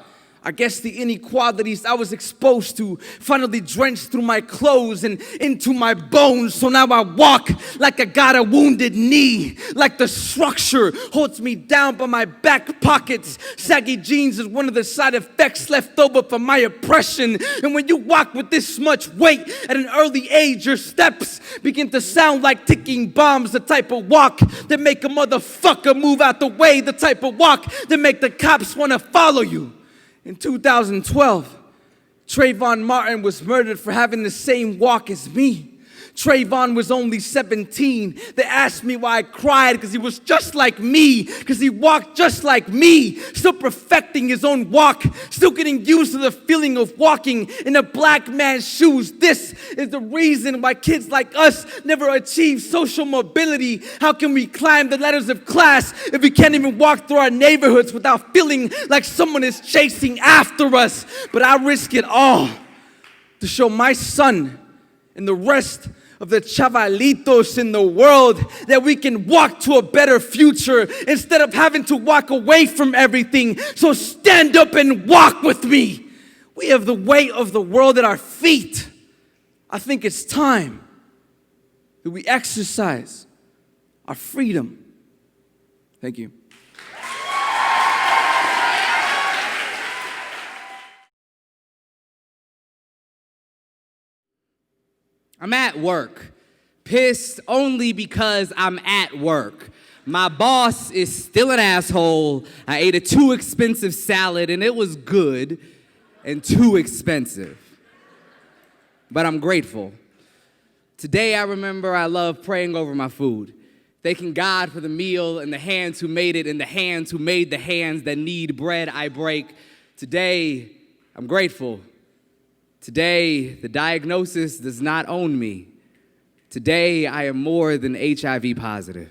I guess the inequalities I was exposed to finally drenched through my clothes and into my bones. So now I walk like I got a wounded knee, like the structure holds me down by my back pockets. Saggy jeans is one of the side effects left over from my oppression. And when you walk with this much weight at an early age, your steps begin to sound like ticking bombs, the type of walk that make a motherfucker move out the way, the type of walk that make the cops want to follow you. In 2012, Trayvon Martin was murdered for having the same walk as me. Trayvon was only 17. They asked me why I cried because he was just like me, because he walked just like me, still perfecting his own walk, still getting used to the feeling of walking in a black man's shoes. This is the reason why kids like us never achieve social mobility. How can we climb the ladders of class if we can't even walk through our neighborhoods without feeling like someone is chasing after us? But I risk it all to show my son and the rest of the chavalitos in the world that we can walk to a better future instead of having to walk away from everything. So stand up and walk with me. We have the weight of the world at our feet. I think it's time that we exercise our freedom. Thank you. I'm at work, pissed only because I'm at work. My boss is still an asshole. I ate a too expensive salad and it was good and too expensive. But I'm grateful. Today I remember I love praying over my food, thanking God for the meal and the hands who made it and the hands who made the hands that need bread I break. Today I'm grateful. Today, the diagnosis does not own me. Today, I am more than HIV positive.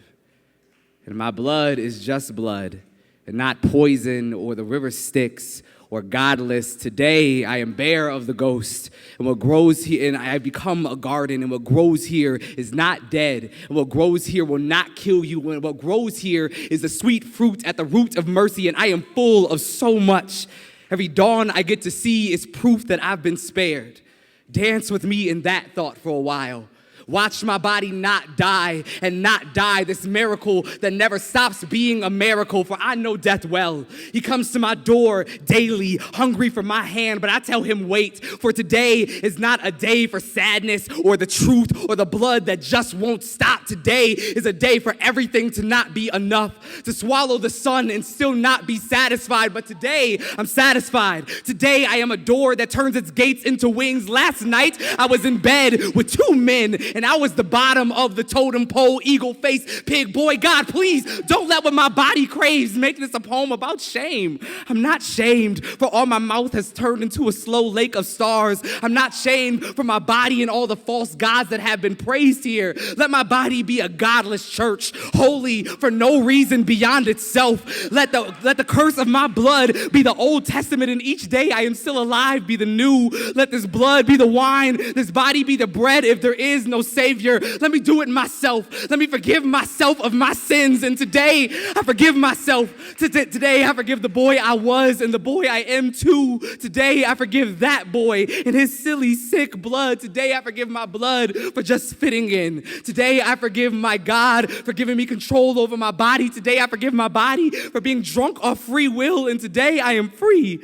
And my blood is just blood, and not poison or the river Styx or godless. Today, I am bare of the ghost, and what grows here, and I become a garden, and what grows here is not dead, and what grows here will not kill you, and what grows here is the sweet fruit at the root of mercy, and I am full of so much. Every dawn I get to see is proof that I've been spared. Dance with me in that thought for a while. Watch my body not die and not die, this miracle that never stops being a miracle, for I know death well. He comes to my door daily, hungry for my hand, but I tell him wait, for today is not a day for sadness or the truth or the blood that just won't stop. Today is a day for everything to not be enough, to swallow the sun and still not be satisfied, but today I'm satisfied. Today I am a door that turns its gates into wings. Last night I was in bed with two men, and I was the bottom of the totem pole, eagle face, pig boy. God, please don't let what my body craves make this a poem about shame. I'm not shamed, for all my mouth has turned into a slow lake of stars. I'm not shamed for my body and all the false gods that have been praised here. Let my body be a godless church, holy for no reason beyond itself. Let the curse of my blood be the Old Testament, and each day I am still alive be the new. Let this blood be the wine, this body be the bread if there is no Savior. Let me do it myself. Let me forgive myself of my sins. And today, I forgive myself. Today, I forgive the boy I was and the boy I am too. Today, I forgive that boy and his silly, sick blood. Today, I forgive my blood for just fitting in. Today, I forgive my God for giving me control over my body. Today, I forgive my body for being drunk off free will. And today, I am free.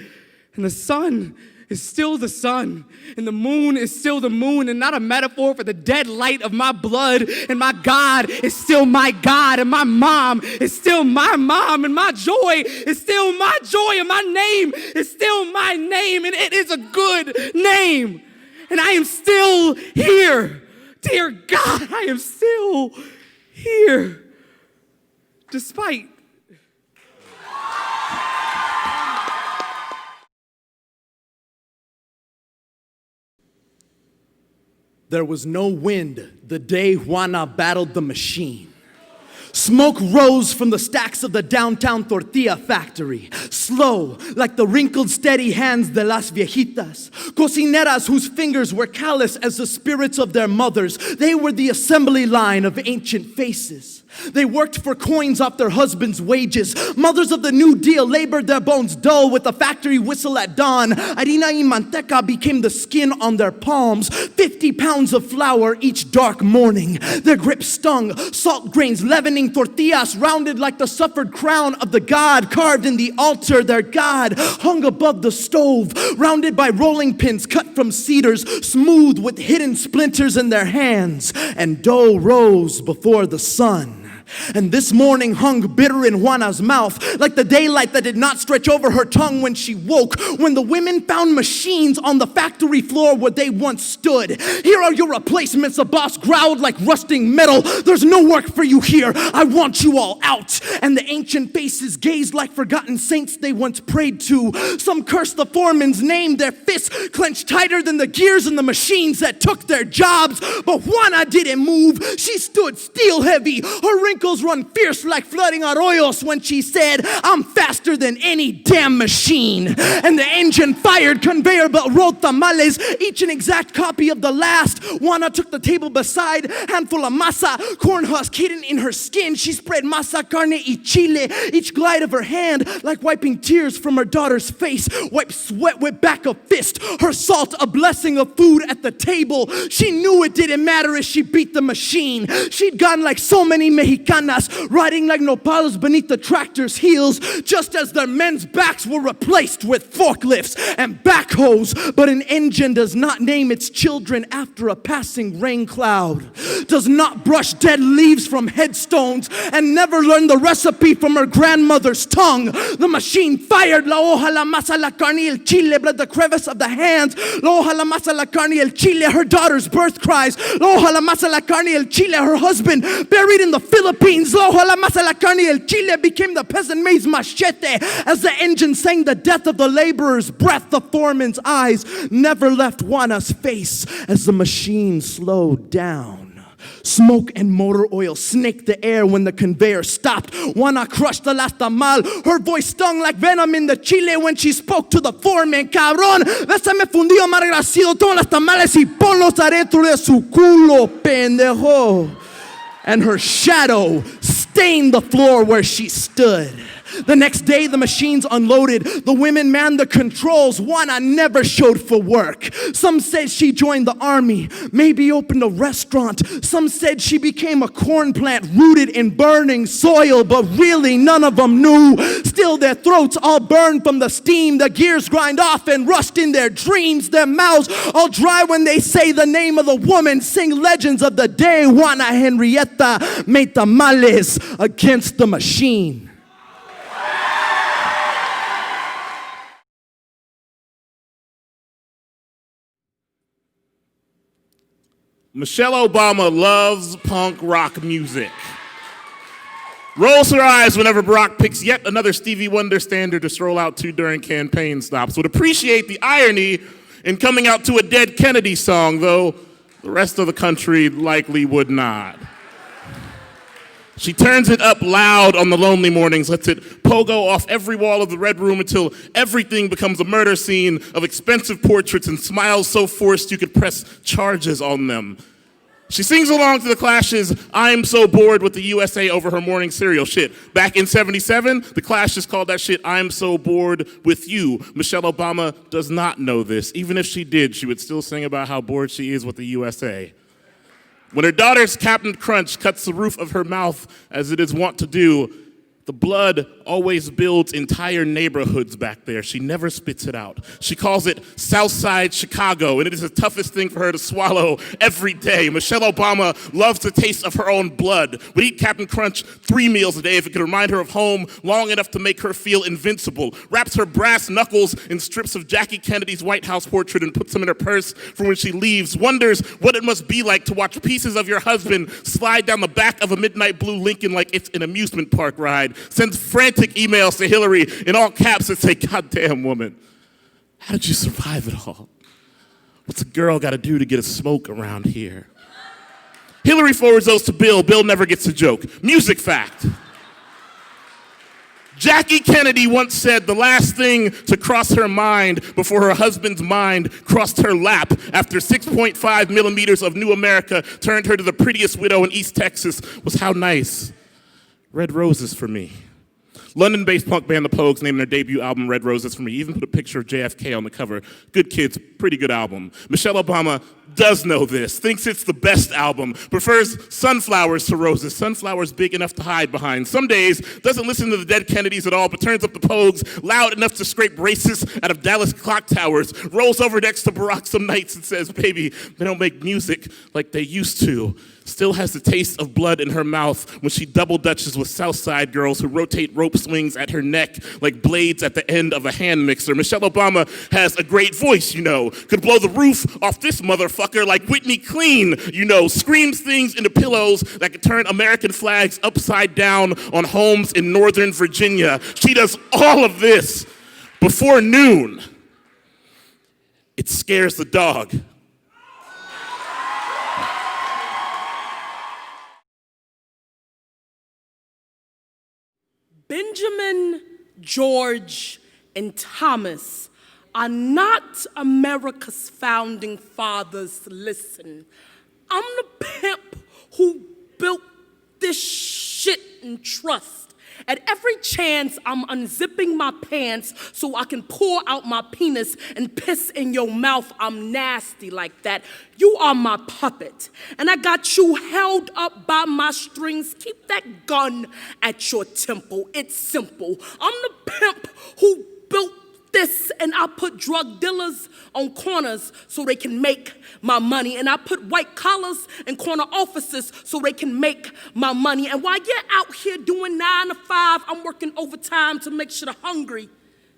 And the sun is still the sun, and the moon is still the moon, and not a metaphor for the dead light of my blood. And my God is still my God, and my mom is still my mom, and my joy is still my joy, and my name is still my name, and it is a good name. And I am still here. Dear God, I am still here, despite There was no wind the day Juana battled the machine. Smoke rose from the stacks of the downtown tortilla factory, slow like the wrinkled steady hands de las viejitas, cocineras whose fingers were callous as the spirits of their mothers. They were the assembly line of ancient faces. They worked for coins off their husbands' wages. Mothers of the New Deal labored their bones dull with the factory whistle at dawn. Harina y manteca became the skin on their palms. 50 pounds of flour each dark morning. Their grip stung, salt grains leavening tortillas rounded like the suffered crown of the god carved in the altar. Their god hung above the stove, rounded by rolling pins cut from cedars, smooth with hidden splinters in their hands. And dough rose before the sun. And this morning hung bitter in Juana's mouth, like the daylight that did not stretch over her tongue when she woke, when the women found machines on the factory floor where they once stood. Here are your replacements, the boss growled like rusting metal. There's no work for you here. I want you all out. And the ancient faces gazed like forgotten saints they once prayed to. Some cursed the foreman's name, their fists clenched tighter than the gears in the machines that took their jobs. But Juana didn't move. She stood steel heavy. Her wrinkles run fierce like flooding arroyos when she said, I'm faster than any damn machine. And the engine fired, conveyor belt rolled tamales, each an exact copy of the last. Juana took the table beside, handful of masa, corn husk hidden in her skin. She spread masa, carne y chile, each glide of her hand like wiping tears from her daughter's face. Wiped sweat with back of fist, her salt a blessing of food at the table. She knew it didn't matter as she beat the machine. She'd gone like so many Mexicanas, riding like nopals beneath the tractor's heels, just as their men's backs were replaced with forklifts and backhoes. But an engine does not name its children after a passing rain cloud, does not brush dead leaves from headstones, and never learned the recipe from her grandmother's tongue. The machine fired, la hoja, la masa, la carne y el chile, bled the crevice of the hands. La hoja, la masa, la carne y el chile, her daughter's birth cries. La hoja, la masa, la carne y el chile, her husband buried in the Philippines. La hoja, la masa, la carne y el chile became the peasant maid's machete as the engine sang the death of the laborer's breath. The foreman's eyes never left Juana's face as the machine slowed down. Smoke and motor oil snaked the air when the conveyor stopped. Juana crushed the last tamal. Her voice stung like venom in the chile when she spoke to the foreman. Cabrón, bésame fundido amargracido, toma las tamales y ponlos adentro de su culo, pendejo. And her shadow stained the floor where she stood. The next day, the machines unloaded. The women manned the controls. Juana never showed for work. Some said she joined the army, maybe opened a restaurant. Some said she became a corn plant rooted in burning soil, but really none of them knew. Still, their throats all burned from the steam. The gears grind off and rust in their dreams. Their mouths all dry when they say the name of the woman. Sing legends of the day Juana Henrietta made tamales against the machine. Michelle Obama loves punk rock music. Rolls her eyes whenever Barack picks yet another Stevie Wonder standard to stroll out to during campaign stops. Would appreciate the irony in coming out to a Dead Kennedy song, though the rest of the country likely would not. She turns it up loud on the lonely mornings, lets it pogo off every wall of the Red Room until everything becomes a murder scene of expensive portraits and smiles so forced you could press charges on them. She sings along to the Clash's I'm So Bored with the USA over her morning cereal. Shit, back in 77, the Clash just called that shit I'm So Bored with You. Michelle Obama does not know this. Even if she did, she would still sing about how bored she is with the USA. When her daughter's Captain Crunch cuts the roof of her mouth, as it is wont to do, the blood always builds entire neighborhoods back there. She never spits it out. She calls it Southside Chicago, and it is the toughest thing for her to swallow every day. Michelle Obama loves the taste of her own blood, would eat Captain Crunch 3 meals a day if it could remind her of home long enough to make her feel invincible, wraps her brass knuckles in strips of Jackie Kennedy's White House portrait and puts them in her purse for when she leaves, wonders what it must be like to watch pieces of your husband slide down the back of a midnight blue Lincoln like it's an amusement park ride, sends frantic emails to Hillary in all caps that say, "Goddamn woman, how did you survive it all?" What's a girl got to do to get a smoke around here? Hillary forwards those to Bill. Bill never gets a joke. Music fact. Jackie Kennedy once said the last thing to cross her mind before her husband's mind crossed her lap after 6.5 millimeters of New America turned her to the prettiest widow in East Texas was how nice. Red Roses for me. London-based punk band The Pogues named their debut album Red Roses for me. Even put a picture of JFK on the cover. Good kids, pretty good album. Michelle Obama does know this, thinks it's the best album, prefers Sunflowers to Roses. Sunflowers big enough to hide behind. Some days, doesn't listen to the Dead Kennedys at all, but turns up the Pogues loud enough to scrape racists out of Dallas clock towers, rolls over next to Barack some nights and says, baby, they don't make music like they used to. Still has the taste of blood in her mouth when she double dutches with Southside girls who rotate rope swings at her neck like blades at the end of a hand mixer. Michelle Obama has a great voice, you know. Could blow the roof off this motherfucker like Whitney Clean, you know. Screams things into pillows that could turn American flags upside down on homes in Northern Virginia. She does all of this before noon. It scares the dog. Benjamin, George, and Thomas are not America's founding fathers. Listen, I'm the pimp who built this shit in trust. At every chance, I'm unzipping my pants so I can pour out my penis and piss in your mouth. I'm nasty like that. You are my puppet, and I got you held up by my strings. Keep that gun at your temple. It's simple. I'm the pimp who built this, and I put drug dealers on corners so they can make my money, and I put white collars in corner offices so they can make my money. And while you're out here doing 9 to 5, I'm working overtime to make sure the hungry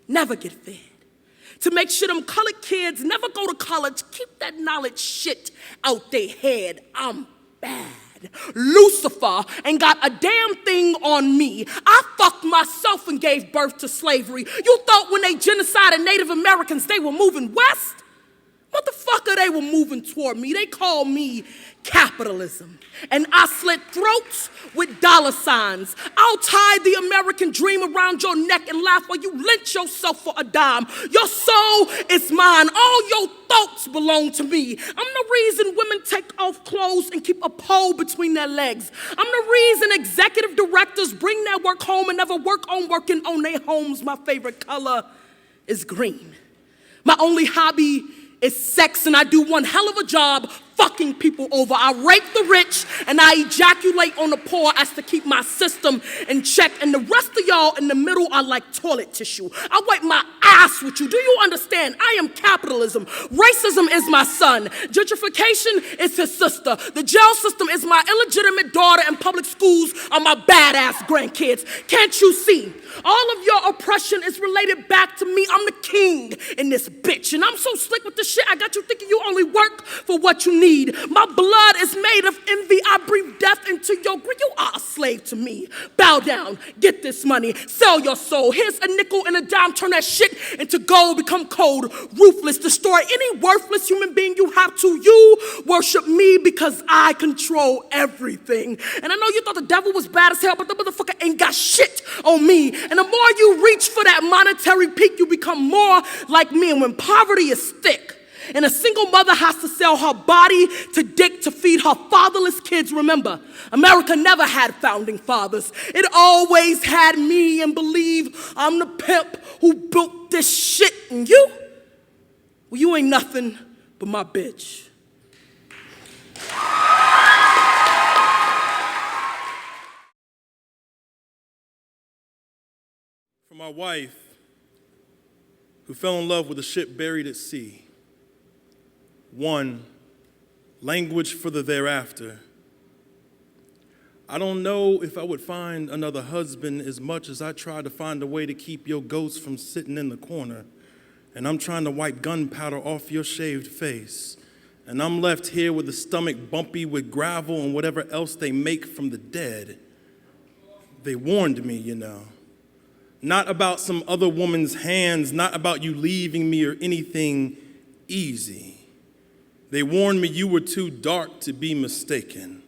never get fed, to make sure them colored kids never go to college. Keep that knowledge shit out their head. I'm bad. Lucifer ain't got a damn thing on me. I fucked myself and gave birth to slavery. You thought when they genocided Native Americans they were moving west? Motherfucker, they were moving toward me. They call me capitalism. And I slit throats with dollar signs. I'll tie the American dream around your neck and laugh while you lynch yourself for a dime. Your soul is mine. All your thoughts belong to me. I'm the reason women take off clothes and keep a pole between their legs. I'm the reason executive directors bring their work home and never work on working on their homes. My favorite color is green. My only hobby is sex, and I do one hell of a job fucking people over. I rape the rich and I ejaculate on the poor as to keep my system in check. And the rest of y'all in the middle are like toilet tissue. I wipe my ass with you. Do you understand? I am capitalism. Racism is my son. Gentrification is his sister. The jail system is my illegitimate daughter, and public schools are my badass grandkids. Can't you see? All of your oppression is related back to me. I'm the king in this bitch, and I'm so slick with this shit, I got you thinking you only work for what you need. My blood is made of envy. I breathe death into your greed. You are a slave to me. Bow down. Get this money. Sell your soul. Here's a nickel and a dime. Turn that shit into gold. Become cold, ruthless. Destroy any worthless human being you have to. You worship me because I control everything. And I know you thought the devil was bad as hell, but the motherfucker ain't got shit on me. And the more you reach for that monetary peak, you become more like me. And when poverty is thick, and a single mother has to sell her body to dick to feed her fatherless kids. Remember, America never had founding fathers. It always had me, and believe I'm the pimp who built this shit. And you? Well, you ain't nothing but my bitch. For my wife, who fell in love with a ship buried at sea. 1, language for the thereafter. I don't know if I would find another husband as much as I try to find a way to keep your ghost from sitting in the corner. And I'm trying to wipe gunpowder off your shaved face. And I'm left here with a stomach bumpy with gravel and whatever else they make from the dead. They warned me, you know. Not about some other woman's hands, not about you leaving me or anything easy. They warned me you were too dark to be mistaken,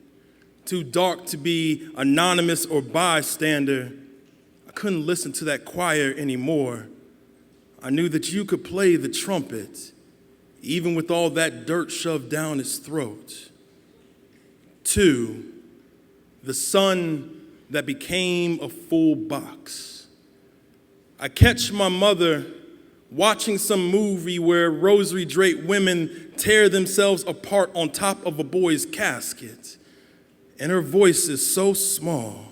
too dark to be anonymous or bystander. I couldn't listen to that choir anymore. I knew that you could play the trumpet, even with all that dirt shoved down his throat. 2, the sun that became a full box. I catch my mother watching some movie where rosary draped women tear themselves apart on top of a boy's casket, and her voice is so small.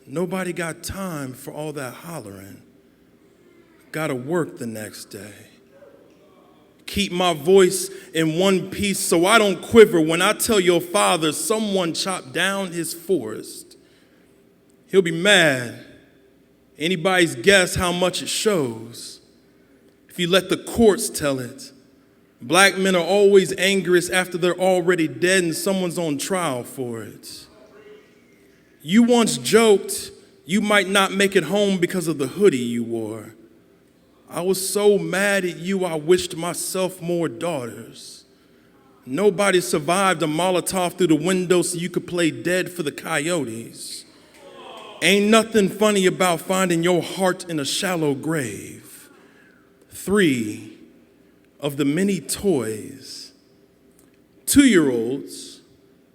Nobody got time for all that hollering. Gotta work the next day. Keep my voice in one piece so I don't quiver when I tell your father someone chopped down his forest. He'll be mad. Anybody's guess how much it shows. If you let the courts tell it, black men are always angriest after they're already dead and someone's on trial for it. You once joked you might not make it home because of the hoodie you wore. I was so mad at you, I wished myself more daughters. Nobody survived a Molotov through the window so you could play dead for the coyotes. Ain't nothing funny about finding your heart in a shallow grave. 3, of the many toys, 2-year-olds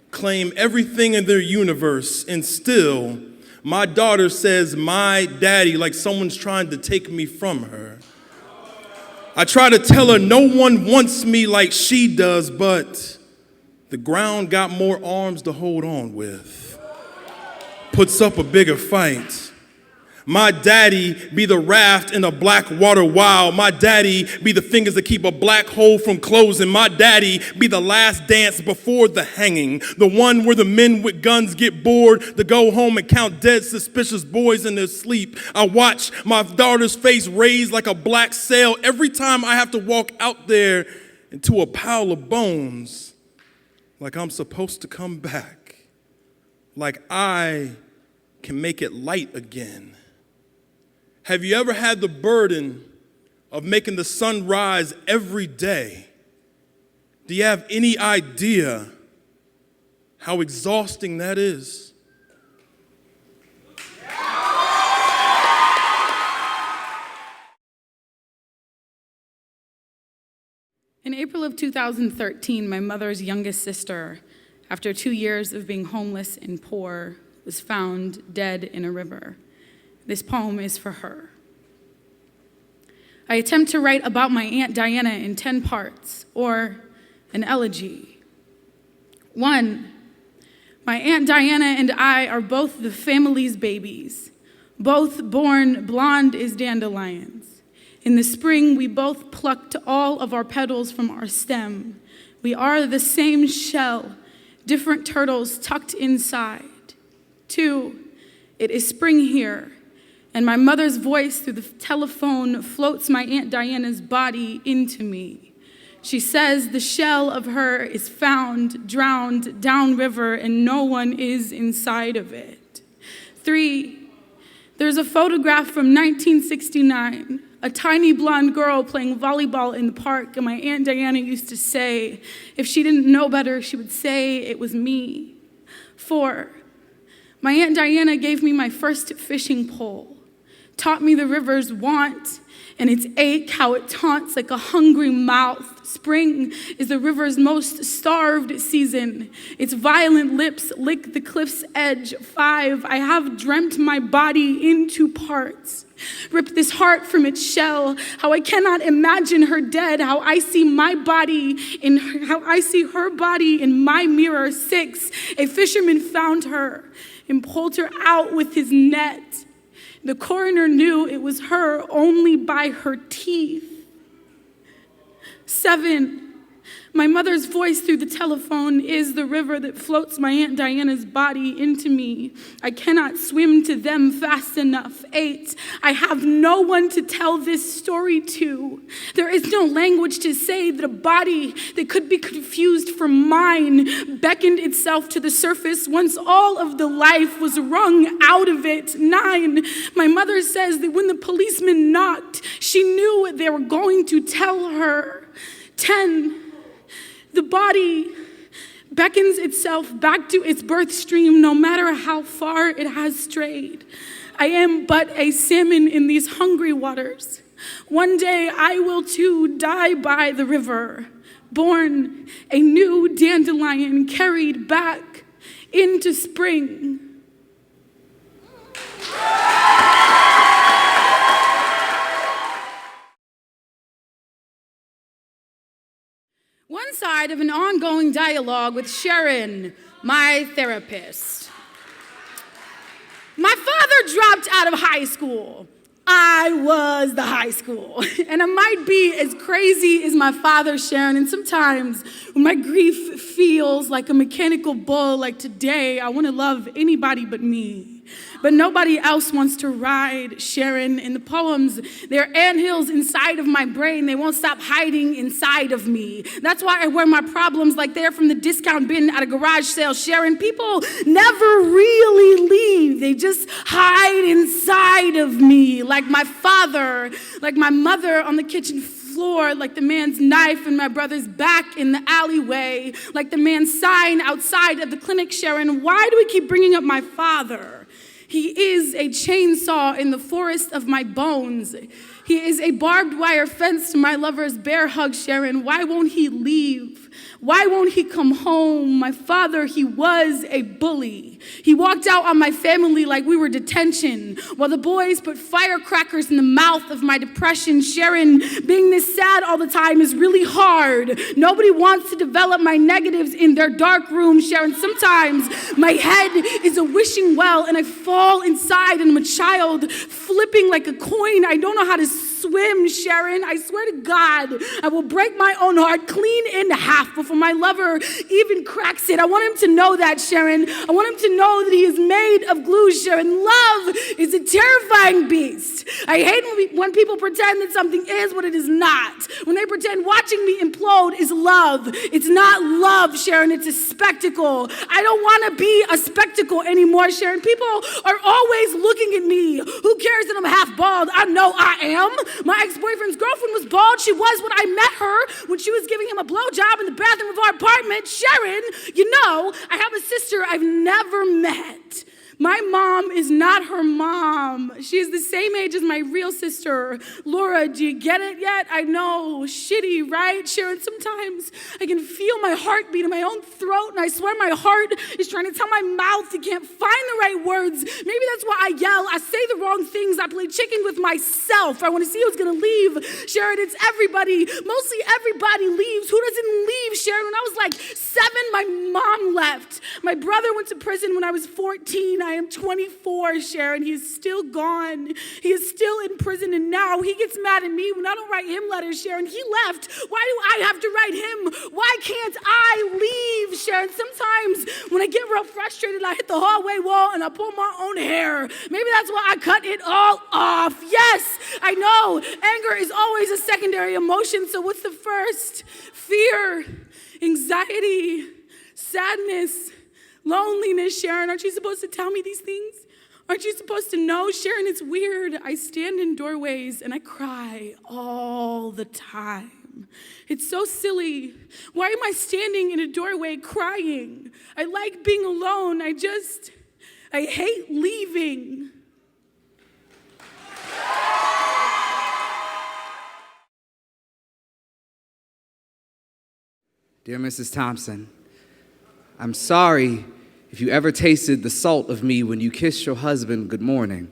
claim everything in their universe, and still, my daughter says my daddy like someone's trying to take me from her. I try to tell her no one wants me like she does, but the ground got more arms to hold on with. Puts up a bigger fight. My daddy be the raft in a black water while my daddy be the fingers that keep a black hole from closing. My daddy be the last dance before the hanging, the one where the men with guns get bored to go home and count dead suspicious boys in their sleep. I watch my daughter's face raise like a black sail every time I have to walk out there into a pile of bones, like I'm supposed to come back, like I can make it light again. Have you ever had the burden of making the sun rise every day? Do you have any idea how exhausting that is? In April of 2013, my mother's youngest sister, after 2 years of being homeless and poor, was found dead in a river. This poem is for her. I attempt to write about my Aunt Diana in 10 parts, or an elegy. 1, my Aunt Diana and I are both the family's babies, both born blonde as dandelions. In the spring, we both plucked all of our petals from our stem. We are the same shell, different turtles tucked inside. 2, it is spring here, and my mother's voice through the telephone floats my Aunt Diana's body into me. She says the shell of her is found, drowned downriver, and no one is inside of it. 3, there's a photograph from 1969, a tiny blonde girl playing volleyball in the park, and my Aunt Diana used to say, if she didn't know better, she would say it was me. 4, my Aunt Diana gave me my first fishing pole, taught me the river's want and its ache, how it taunts like a hungry mouth. Spring is the river's most starved season. Its violent lips lick the cliff's edge. 5, I have dreamt my body into parts. Rip this heart from its shell, how I cannot imagine her dead, how I see my body in her, how I see her body in my mirror. 6, a fisherman found her and pulled her out with his net. The coroner knew it was her only by her teeth. 7, my mother's voice through the telephone is the river that floats my Aunt Diana's body into me. I cannot swim to them fast enough. 8, I have no one to tell this story to. There is no language to say that a body that could be confused for mine beckoned itself to the surface once all of the life was wrung out of it. 9, my mother says that when the policeman knocked, she knew what they were going to tell her. 10, The body beckons itself back to its birth stream no matter how far it has strayed. I am but a salmon in these hungry waters. One day I will too die by the river, born a new dandelion carried back into spring. One side of an ongoing dialogue with Sharon, my therapist. My father dropped out of high school. I was the high school. And I might be as crazy as my father, Sharon, and sometimes when my grief feels like a mechanical bull, like today, I want to love anybody but me. But nobody else wants to ride Sharon. In the poems, they're anthills inside of my brain. They won't stop hiding inside of me. That's why I wear my problems like they're from the discount bin at a garage sale. Sharon, people never really leave. They just hide inside of me. Like my father, like my mother on the kitchen floor, like the man's knife in my brother's back in the alleyway, like the man's sign outside of the clinic. Sharon, why do we keep bringing up my father? He is a chainsaw in the forest of my bones. He is a barbed wire fence to my lover's bear hug, Sharon. Why won't he leave? Why won't he come home? My father, he was a bully. He walked out on my family like we were detention, while the boys put firecrackers in the mouth of my depression. Sharon, being this sad all the time is really hard. Nobody wants to develop my negatives in their dark room, Sharon. Sometimes my head is a wishing well and I fall inside and I'm a child flipping like a coin. I don't know how to swim, Sharon. I swear to God, I will break my own heart clean in half before my lover even cracks it. I want him to know that, Sharon. I want him to know that he is made of glue, Sharon. Love is a terrifying beast. I hate when people pretend that something is what it is not. When they pretend watching me implode is love. It's not love, Sharon. It's a spectacle. I don't want to be a spectacle anymore, Sharon. People are always looking at me. Who cares that I'm half bald? I know I am. My ex-boyfriend's girlfriend was bald. She was when I met her when she was giving him a blowjob in the bathroom of our apartment. Sharon, you know, I have a sister I've never met. My mom is not her mom. She is the same age as my real sister. Laura, do you get it yet? I know, shitty, right? Sharon, sometimes I can feel my heartbeat in my own throat, and I swear my heart is trying to tell my mouth it can't find the right words. Maybe that's why I yell. I say the wrong things. I play chicken with myself. I want to see who's going to leave. Sharon, it's everybody. Mostly everybody leaves. Who doesn't leave, Sharon? When I was like 7, my mom left. My brother went to prison when I was 14. I am 24, Sharon. He is still gone. He is still in prison, and now he gets mad at me when I don't write him letters, Sharon. He left. Why do I have to write him? Why can't I leave, Sharon? Sometimes when I get real frustrated, I hit the hallway wall and I pull my own hair. Maybe that's why I cut it all off. Yes, I know. Anger is always a secondary emotion, so what's the first? Fear, anxiety, sadness, loneliness, Sharon. Aren't you supposed to tell me these things? Aren't you supposed to know? Sharon, it's weird. I stand in doorways and I cry all the time. It's so silly. Why am I standing in a doorway crying? I like being alone. I hate leaving. Dear Mrs. Thompson, I'm sorry if you ever tasted the salt of me when you kissed your husband good morning.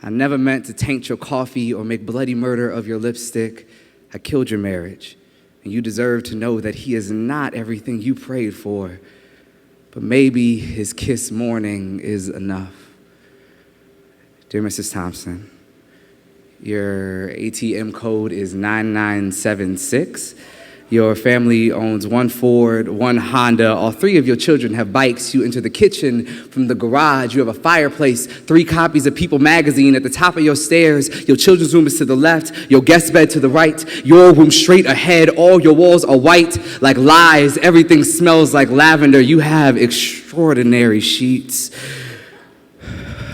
I never meant to taint your coffee or make bloody murder of your lipstick. I killed your marriage, and you deserve to know that he is not everything you prayed for, but maybe his kiss morning is enough. Dear Mrs. Thompson, your ATM code is 9976. Your family owns 1 Ford, 1 Honda. All 3 of your children have bikes. You enter the kitchen from the garage. You have a fireplace, 3 copies of People magazine at the top of your stairs. Your children's room is to the left, your guest bed to the right, your room straight ahead. All your walls are white like lies. Everything smells like lavender. You have extraordinary sheets.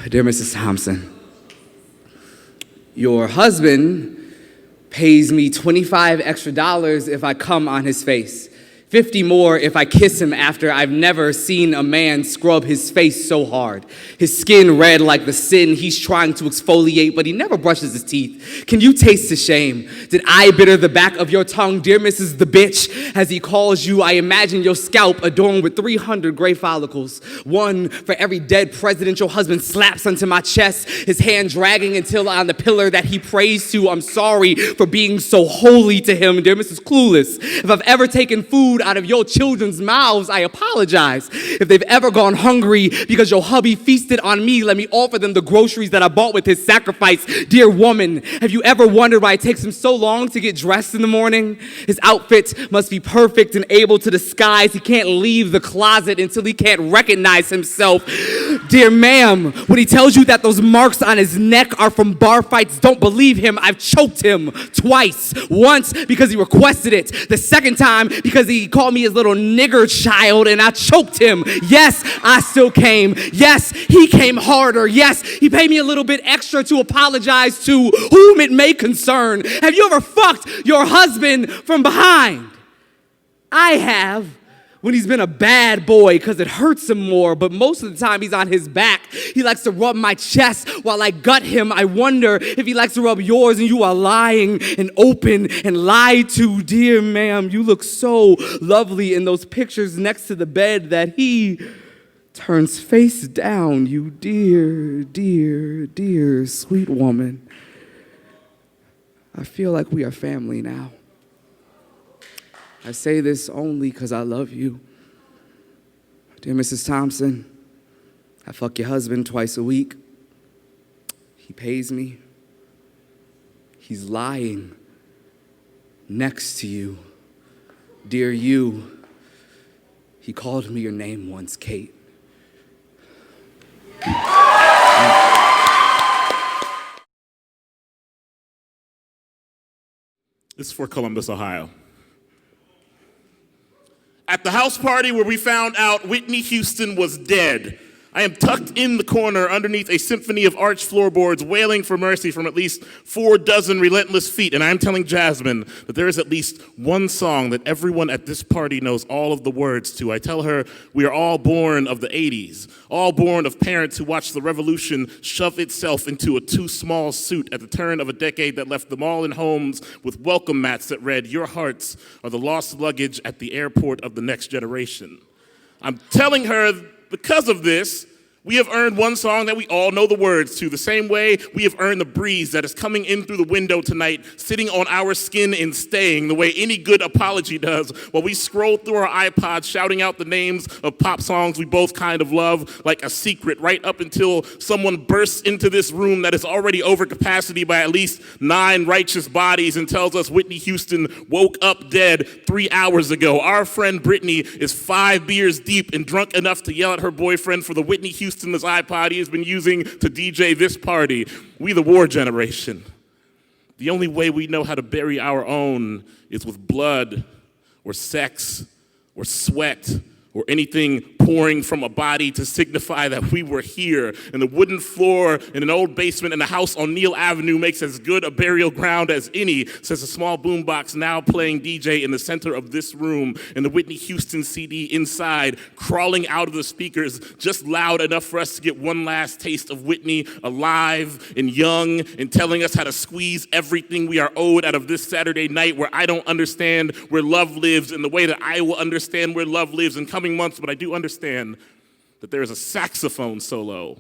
Dear Mrs. Thompson, your husband pays me $25 extra if I come on his face. 50 more if I kiss him after I've never seen a man scrub his face so hard. His skin red like the sin he's trying to exfoliate, but he never brushes his teeth. Can you taste the shame? Did I bitter the back of your tongue, dear Mrs. the Bitch? As he calls you, I imagine your scalp adorned with 300 gray follicles. One for every dead president your husband slaps onto my chest, his hand dragging until on the pillar that he prays to. I'm sorry for being so holy to him, dear Mrs. Clueless. If I've ever taken food out of your children's mouths, I apologize. If they've ever gone hungry because your hubby feasted on me, let me offer them the groceries that I bought with his sacrifice. Dear woman, have you ever wondered why it takes him so long to get dressed in the morning? His outfit must be perfect and able to disguise. He can't leave the closet until he can't recognize himself. Dear ma'am, when he tells you that those marks on his neck are from bar fights, don't believe him. I've choked him twice. Once because he requested it. The second time because he called me his little nigger child and I choked him. Yes, I still came. Yes, he came harder. Yes, he paid me a little bit extra to apologize to whom it may concern. Have you ever fucked your husband from behind? I have. When he's been a bad boy because it hurts him more, but most of the time he's on his back. He likes to rub my chest while I gut him. I wonder if he likes to rub yours and you are lying and open and lied to. Dear ma'am, you look so lovely in those pictures next to the bed that he turns face down. You dear, dear, dear sweet woman. I feel like we are family now. I say this only because I love you. Dear Mrs. Thompson, I fuck your husband twice a week. He pays me. He's lying next to you. Dear you, he called me your name once, Kate. This is for Columbus, Ohio. At the house party where we found out Whitney Houston was dead, I am tucked in the corner underneath a symphony of arch floorboards, wailing for mercy from at least 4 dozen relentless feet. And I'm telling Jasmine that there is at least one song that everyone at this party knows all of the words to. I tell her we are all born of the 80s, all born of parents who watched the revolution shove itself into a too small suit at the turn of a decade that left them all in homes with welcome mats that read, "Your hearts are the lost luggage at the airport of the next generation." I'm telling her because of this, we have earned one song that we all know the words to, the same way we have earned the breeze that is coming in through the window tonight, sitting on our skin and staying, the way any good apology does, while we scroll through our iPods, shouting out the names of pop songs we both kind of love like a secret, right up until someone bursts into this room that is already over capacity by at least 9 righteous bodies and tells us Whitney Houston woke up dead 3 hours ago. Our friend Brittany is 5 beers deep and drunk enough to yell at her boyfriend for the Whitney Houston this iPod he has been using to DJ this party. We the war generation. The only way we know how to bury our own is with blood or sex or sweat or anything pouring from a body to signify that we were here. And the wooden floor in an old basement in a house on Neal Avenue makes as good a burial ground as any, says a small boombox now playing DJ in the center of this room, and the Whitney Houston CD inside crawling out of the speakers just loud enough for us to get one last taste of Whitney alive and young and telling us how to squeeze everything we are owed out of this Saturday night where I don't understand where love lives in the way that I will understand where love lives in coming months, but I do understand that there is a saxophone solo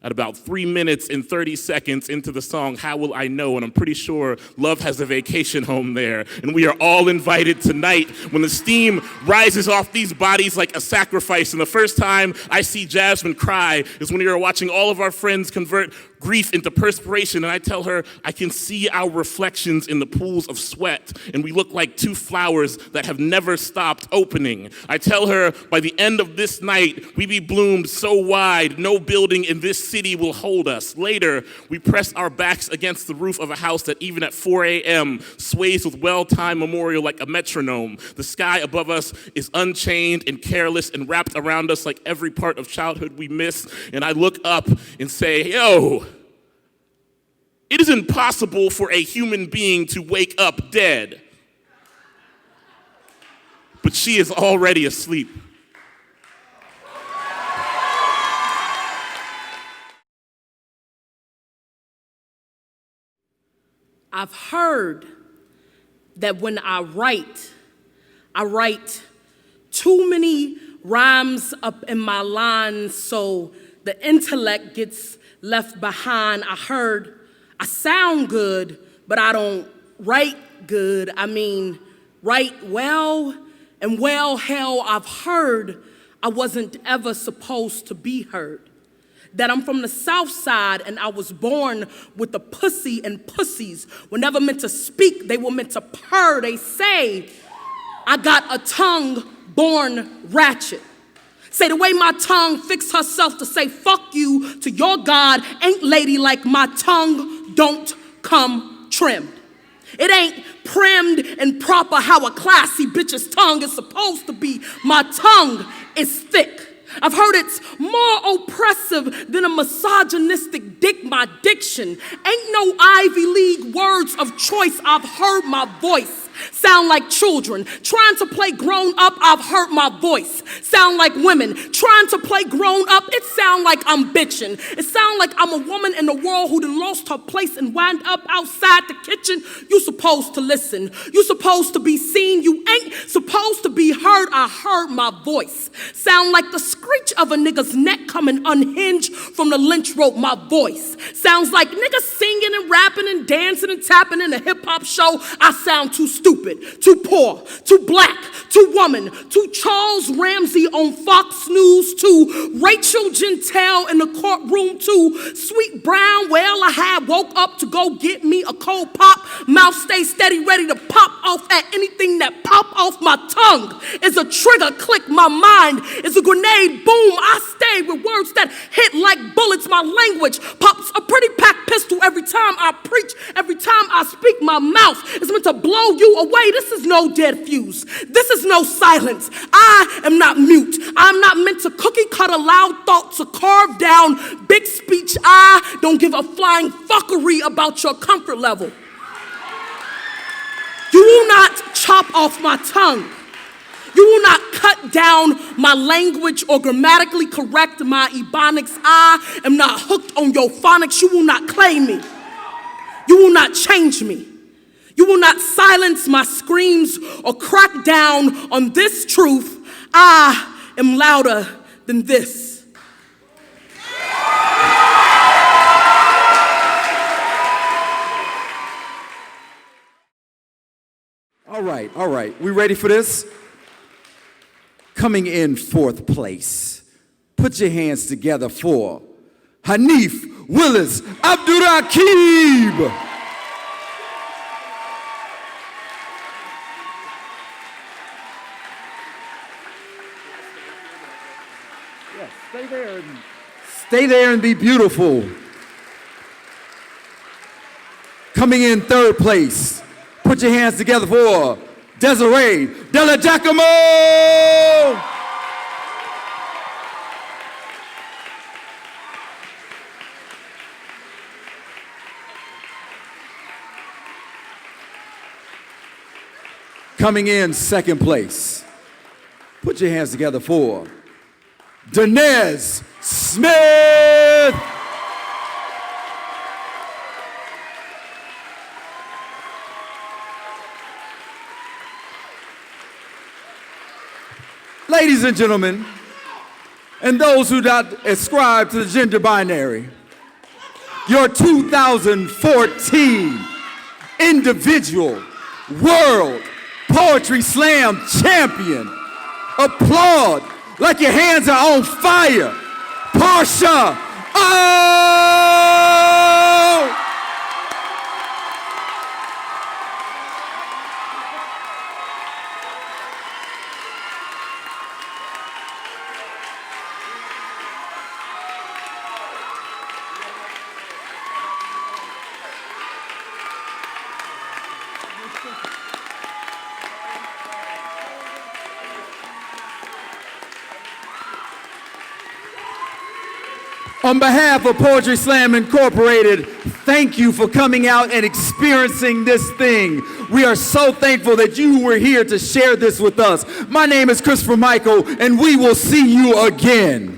at about 3 minutes and 30 seconds into the song, How Will I Know? And I'm pretty sure Love has a vacation home there. And we are all invited tonight when the steam rises off these bodies like a sacrifice. And the first time I see Jasmine cry is when we are watching all of our friends convert grief into perspiration, and I tell her I can see our reflections in the pools of sweat, and we look like 2 flowers that have never stopped opening. I tell her by the end of this night, we be bloomed so wide, no building in this city will hold us. Later, we press our backs against the roof of a house that even at 4 a.m. sways with well-timed memorial like a metronome. The sky above us is unchained and careless and wrapped around us like every part of childhood we miss, and I look up and say, yo, it is impossible for a human being to wake up dead. but she is already asleep. I've heard that when I write too many rhymes up in my lines so the intellect gets left behind. I heard I sound good, but I don't write good. I mean, write well, and well, hell, I've heard I wasn't ever supposed to be heard. That I'm from the South Side and I was born with a pussy, and pussies were never meant to speak, they were meant to purr. They say I got a tongue born ratchet. Say the way my tongue fixed herself to say fuck you to your God ain't ladylike. My tongue don't come trimmed. It ain't primmed and proper how a classy bitch's tongue is supposed to be. My tongue is thick. I've heard it's more oppressive than a misogynistic dick. My diction ain't no Ivy League words of choice. I've heard my voice sound like children trying to play grown up. I've heard my voice sound like women trying to play grown up. It sound like I'm bitching. It sound like I'm a woman in the world who done lost her place and wound up outside the kitchen. You supposed to listen. You supposed to be seen. You ain't supposed to be heard. I heard my voice sound like the screech of a nigga's neck coming unhinged from the lynch rope. My voice sounds like niggas singing and rapping and dancing and tapping in a hip-hop show. I sound too stupid, too poor, too black, too woman, too Charles Ramsey on Fox News, too Rachel Gentile in the courtroom, too Sweet Brown. Well, I had woke up to go get me a cold pop. Mouth stay steady, ready to pop off at anything that pop off. My tongue is a trigger click. My mind is a grenade. Boom, I stay with words that hit like bullets. My language pops a pretty packed pistol every time I preach. Every time I speak, my mouth is meant to blow you away. This is no dead fuse. This is no silence. I am not mute. I'm not meant to cookie cutter loud thoughts or carve down big speech. I don't give a flying fuckery about your comfort level. You will not chop off my tongue. You will not cut down my language or grammatically correct my ebonics. I am not hooked on your phonics. You will not claim me. You will not change me. You will not silence my screams or crack down on this truth. I am louder than this. All right. We ready for this? Coming in fourth place. Put your hands together for Hanif Willis Abdurraqib. Yes, stay there and be beautiful. Coming in third place. Put your hands together for Desiree Della Giacomo. Coming in second place. Put your hands together for Danez Smith. Ladies and gentlemen, and those who not ascribe to the gender binary, your 2014 individual world poetry slam champion. Applaud like your hands are on fire. Portia. Oh! On behalf of Poetry Slam Incorporated, thank you for coming out and experiencing this thing. We are so thankful that you were here to share this with us. My name is Christopher Michael, and we will see you again.